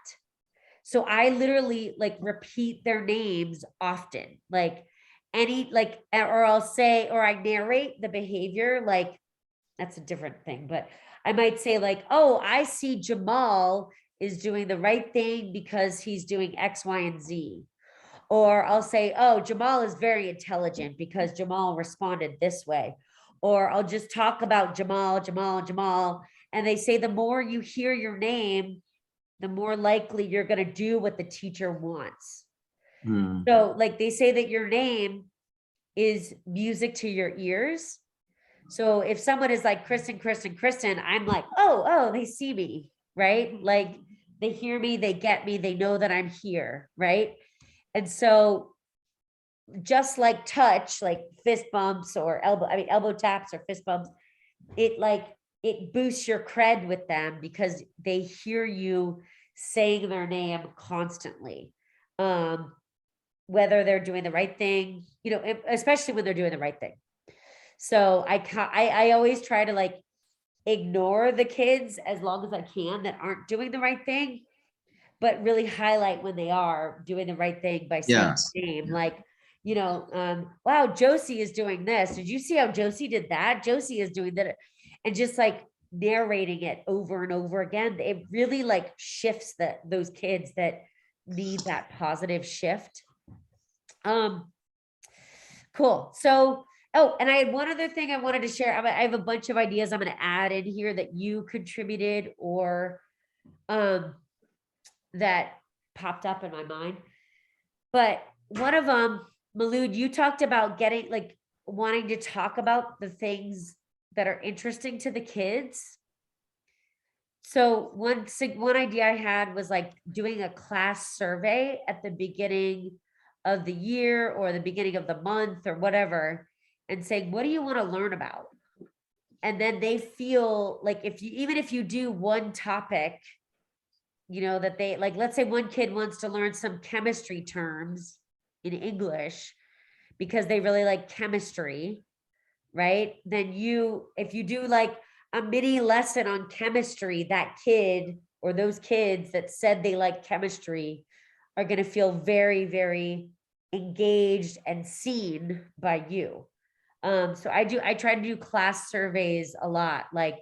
So I literally like repeat their names often, like or I'll say, or I narrate the behavior, like that's a different thing, but I might say like, oh, I see Jamal is doing the right thing because he's doing X, Y, and Z. Or I'll say, oh, Jamal is very intelligent because Jamal responded this way. Or I'll just talk about Jamal. And they say the more you hear your name, the more likely you're going to do what the teacher wants. So like they say that your name is music to your ears. So if someone is like Kristen, Kristen, Kristen, I'm like, oh, they see me, right? Like they hear me, they get me, they know that I'm here, right? And so just like touch, like fist bumps or elbow taps or fist bumps, it boosts your cred with them because they hear you saying their name constantly. Whether they're doing the right thing, especially when they're doing the right thing. So I always try to like ignore the kids as long as I can that aren't doing the right thing, but really highlight when they are doing the right thing by saying Yes. the name. Like, wow, Josie is doing this. Did you see how Josie did that? Josie is doing that. And just like narrating it over and over again, it really like shifts those kids that need that positive shift. Cool. So, and I had one other thing I wanted to share. I have a bunch of ideas I'm going to add in here that you contributed or that popped up in my mind. But one of them, Malud, you talked about wanting to talk about the things that are interesting to the kids. So one idea I had was like doing a class survey at the beginning of the year or the beginning of the month or whatever, and saying, what do you want to learn about? And then they feel like even if you do one topic, that they like, let's say one kid wants to learn some chemistry terms in English because they really like chemistry, right? Then if you do like a mini lesson on chemistry, that kid or those kids that said they like chemistry are going to feel very, very engaged and seen by you. So I try to do class surveys a lot, like,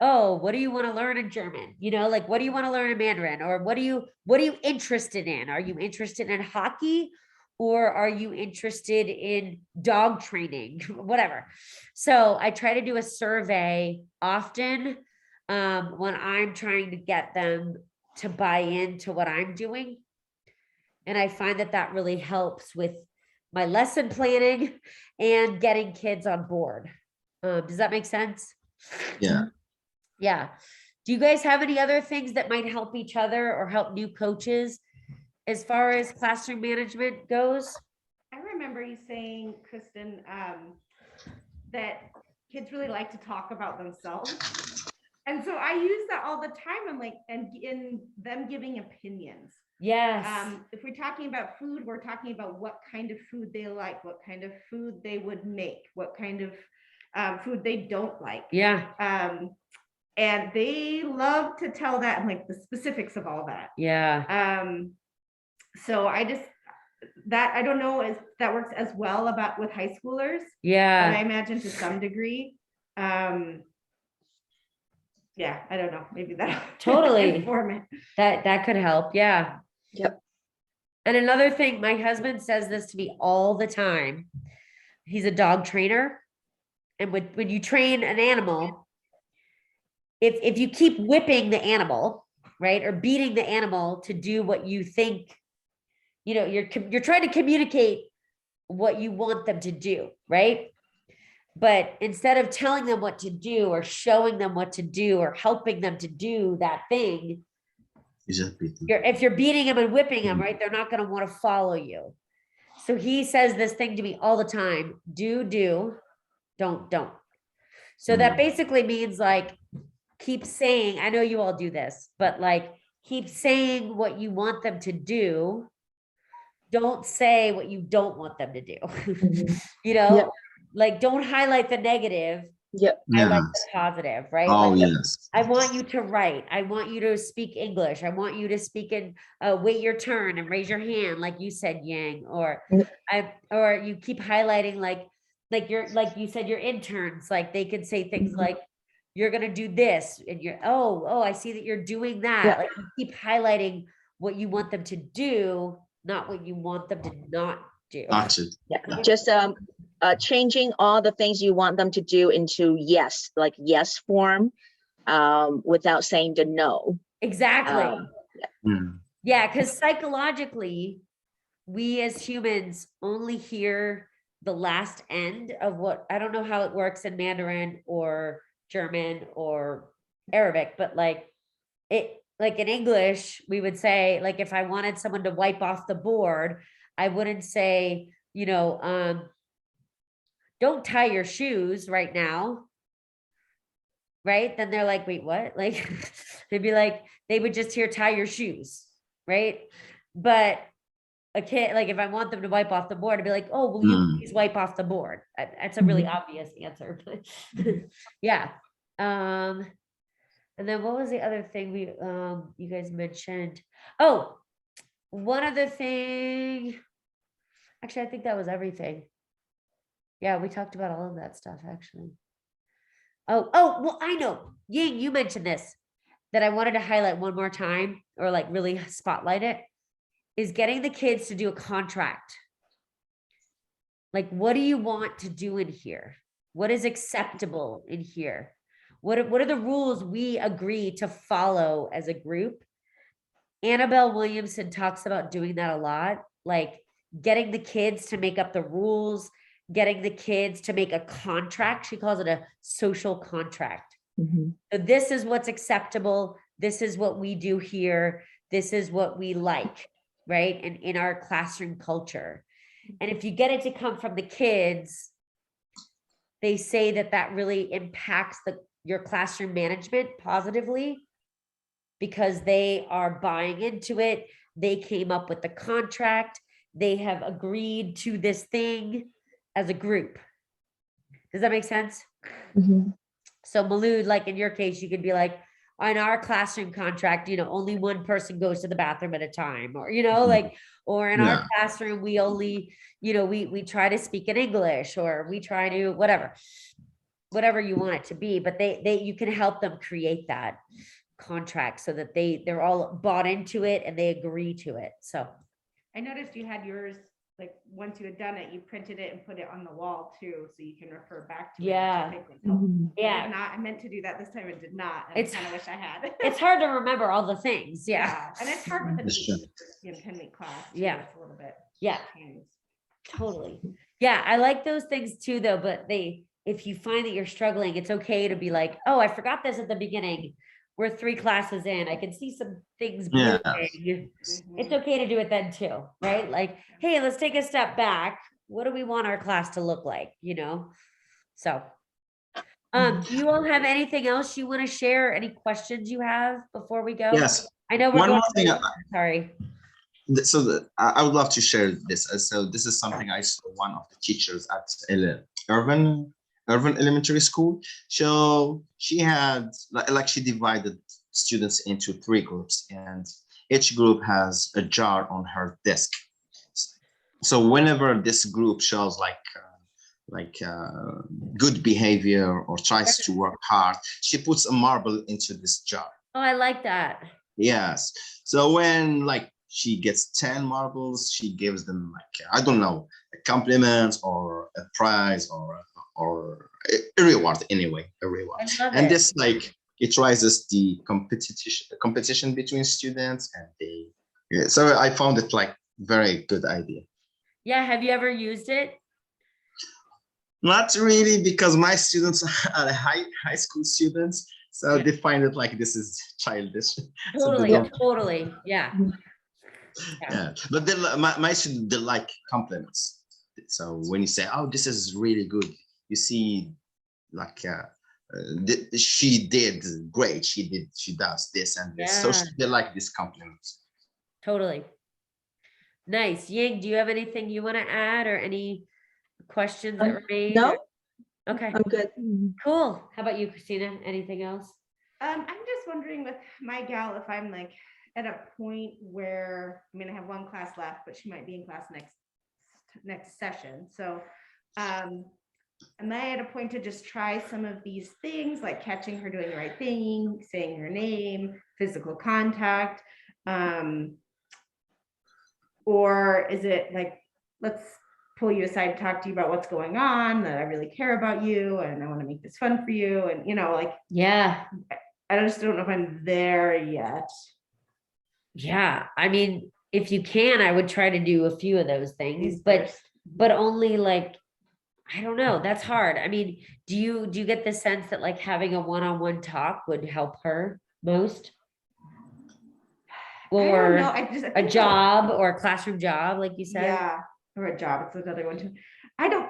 oh, what do you want to learn in German? Like, what do you want to learn in Mandarin? Or what are you interested in? Are you interested in hockey? Or are you interested in dog training? Whatever. So I try to do a survey often when I'm trying to get them to buy into what I'm doing. And I find that really helps with my lesson planning and getting kids on board. Does that make sense? Yeah. Yeah. Do you guys have any other things that might help each other or help new coaches as far as classroom management goes? I remember you saying, Kristen, that kids really like to talk about themselves. And so I use that all the time. And in them giving opinions. Yes. If we're talking about food, we're talking about what kind of food they like, what kind of food they would make, what kind of food they don't like. Yeah. And they love to tell that and like the specifics of all that. Yeah. So I don't know if that works as well with high schoolers. Yeah. But I imagine to some degree. Yeah, I don't know. Maybe that Totally. inform it. That could help. Yeah. Yep. And another thing, my husband says this to me all the time. He's a dog trainer. And when you train an animal, if you keep whipping the animal, right, or beating the animal to do what you think, you're trying to communicate what you want them to do, right? But instead of telling them what to do or showing them what to do or helping them to do that thing, if you're beating them and whipping them, right, they're not going to want to follow you. So he says this thing to me all the time: do, don't. So that basically means like, keep saying, I know you all do this, but like, keep saying what you want them to do. Don't say what you don't want them to do. Yep. Like, don't highlight the negative. Yep. Highlight the positive, right? Oh, like, yes. I want you to write. I want you to speak English. I want you to speak in wait your turn and raise your hand, like you said, Yang. Or you keep highlighting like you said, your interns, like they could say things like, you're gonna do this, and you're I see that you're doing that. Yeah. Like, you keep highlighting what you want them to do, not what you want them to not do. Gotcha. Yeah. Just changing all the things you want them to do into yes, like yes form, without saying the no. Exactly. Yeah. Yeah, because psychologically, we as humans only hear the last end of what, I don't know how it works in Mandarin or German or Arabic, but like in English, we would say, like, if I wanted someone to wipe off the board, I wouldn't say, don't tie your shoes right now. Right? Then they're like, wait, what? Like, they'd be like, they would just hear tie your shoes. Right. But a kid, like if I want them to wipe off the board, I'd be like, oh, will you please wipe off the board? That's a really obvious answer, but yeah. And then what was the other thing you guys mentioned? Oh, one other thing. Actually, I think that was everything. Yeah, we talked about all of that stuff actually. Oh, well, I know. Ying, you mentioned this that I wanted to highlight one more time, or like really spotlight it, is getting the kids to do a contract. Like, what do you want to do in here? What is acceptable in here? What are the rules we agree to follow as a group? Annabelle Williamson talks about doing that a lot, like getting the kids to make up the rules, getting the kids to make a contract. She calls it a social contract. So this is what's acceptable. This is what we do here. This is what we like, right? And in our classroom culture. And if you get it to come from the kids, they say that really impacts your classroom management positively because they are buying into it. They came up with the contract. They have agreed to this thing as a group. Does that make sense? So Malud, like in your case, you could be like, on our classroom contract, only one person goes to the bathroom at a time, or, or in our classroom, we only, we try to speak in English, or we try to, whatever you want it to be, but you can help them create that contract so that they're all bought into it and they agree to it. So I noticed you had yours, like once you had done it, you printed it and put it on the wall too, so you can refer back to it. Which I think was helpful. Yeah. I meant to do that this time and did not. And I kind of wish I had. It's hard to remember all the things. Yeah. And it's hard with a 10-week class. Too. Yeah. It's a little bit. Yeah. Totally. Yeah. I like those things too, though, but if you find that you're struggling, it's okay to be like, oh, I forgot this at the beginning. We're 3 classes in. I can see some things moving. It's okay to do it then too, right? Like, hey, let's take a step back. What do we want our class to look like? So, do you all have anything else you want to share? Any questions you have before we go? Yes. I know one more thing. Sorry. So I would love to share this. So this is something I saw one of the teachers at Irvin Elementary School. So she had like she divided students into 3 groups, and each group has a jar on her desk. So whenever this group shows good behavior or tries to work hard, she puts a marble into this jar. Oh, I like that. Yes. So when she gets 10 marbles, she gives them I don't know, a compliment or a prize or a reward anyway, a reward. And this it raises the competition between students, and so I found it very good idea. Yeah. Have you ever used it? Not really, because my students are high school students, so they find it this is childish. Totally. So totally. Yeah. But my students, they like compliments. So when you say, oh, this is really good, you see she did great, she does this and this. So they like these compliments. Totally. Nice. Ying, do you have anything you want to add, or any questions that remain? No. Okay. I'm good. Cool. How about you, Christina? Anything else? I'm just wondering with my gal, if I'm at a point where, I have 1 class left, but she might be in class next session. So am I at a point to just try some of these things, like catching her doing the right thing, saying her name, physical contact? Or is it let's pull you aside and talk to you about what's going on, that I really care about you and I want to make this fun for you, and Yeah. I just don't know if I'm there yet. Yeah. if you can, I would try to do a few of those things, but only like, I don't know, that's hard. I mean, do you get the sense that like having a one-on-one talk would help her most? I don't Or know, I a think that- job or a classroom job, like you said? Yeah, or a job, it's another one too. I don't,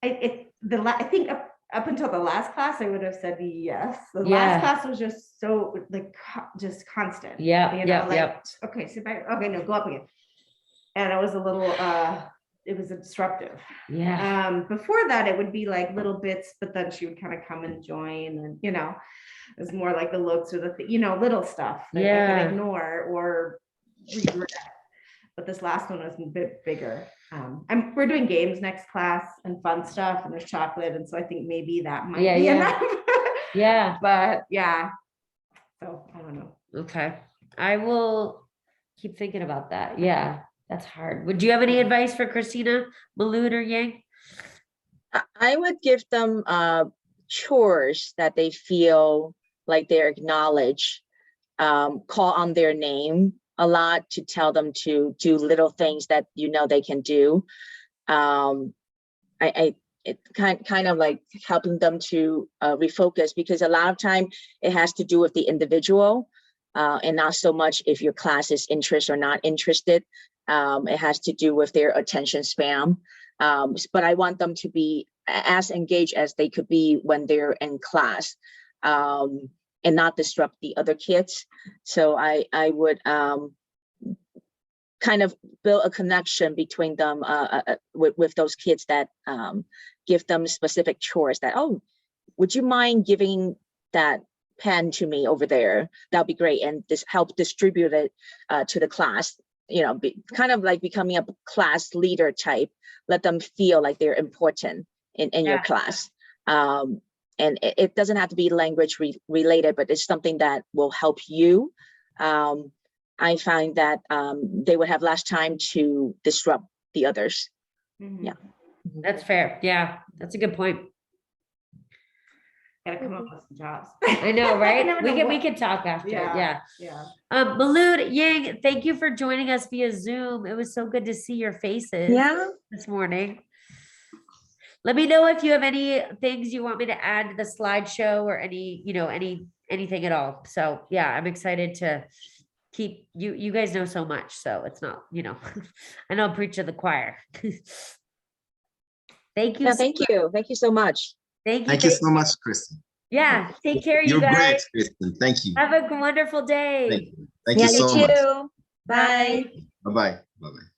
I think up until the last class, I would have said yes. The Yeah. last class was just so like, just constant. Yeah, you know, yep, like, yep. okay, sit back, okay, no, go up again. And it was a little, it was disruptive. Yeah, Before that, it would be like little bits, but then she would kind of come and join, and you know, it was more like the looks or the, you know, little stuff that I Yeah. could ignore or regret. But this last one was a bit bigger. We're doing games next class and fun stuff, and there's chocolate, and so I think maybe that might Yeah, be yeah. enough. yeah. But yeah, so I don't know. Okay. I will keep thinking about that. Yeah, that's hard. Would you have any advice for Christina, Malud, or Yang? I would give them chores that they feel like they're acknowledged, call on their name a lot, to tell them to do little things that you know they can do. It kind of like helping them to refocus, because a lot of time it has to do with the individual, and not so much if your class is interested or not interested. It has to do with their attention span. But I want them to be as engaged as they could be when they're in class, and not disrupt the other kids. So I would kind of build a connection between them with those kids, that give them specific chores that, oh, would you mind giving that pen to me over there? That'll be great. And this help distribute it to the class, you know, kind of like becoming a class leader type. Let them feel like they're important in your class. And it doesn't have to be language related, but it's something that will help you. I find that they would have less time to disrupt the others. Mhm. Yeah. That's fair. Yeah, that's a good point. Gotta come up with some jobs. I know, I right? never We know can what- talk after. Yeah. Yeah. Malud, Yang, thank you for joining us via Zoom. It was so good to see your faces this morning. Let me know if you have any things you want me to add to the slideshow, or any, you know, anything at all. So yeah, I'm excited to keep you guys know so much. So it's not, you know, I know I'm preaching to the choir. Thank you. Yeah, thank you. Thank you so much. Thank you. Thank you so much, Kristen. Yeah. Take care, you You're guys. great, Kristen. Thank you. Have a wonderful day. Thank you. Thank you so much. Bye. Bye-bye. Bye-bye.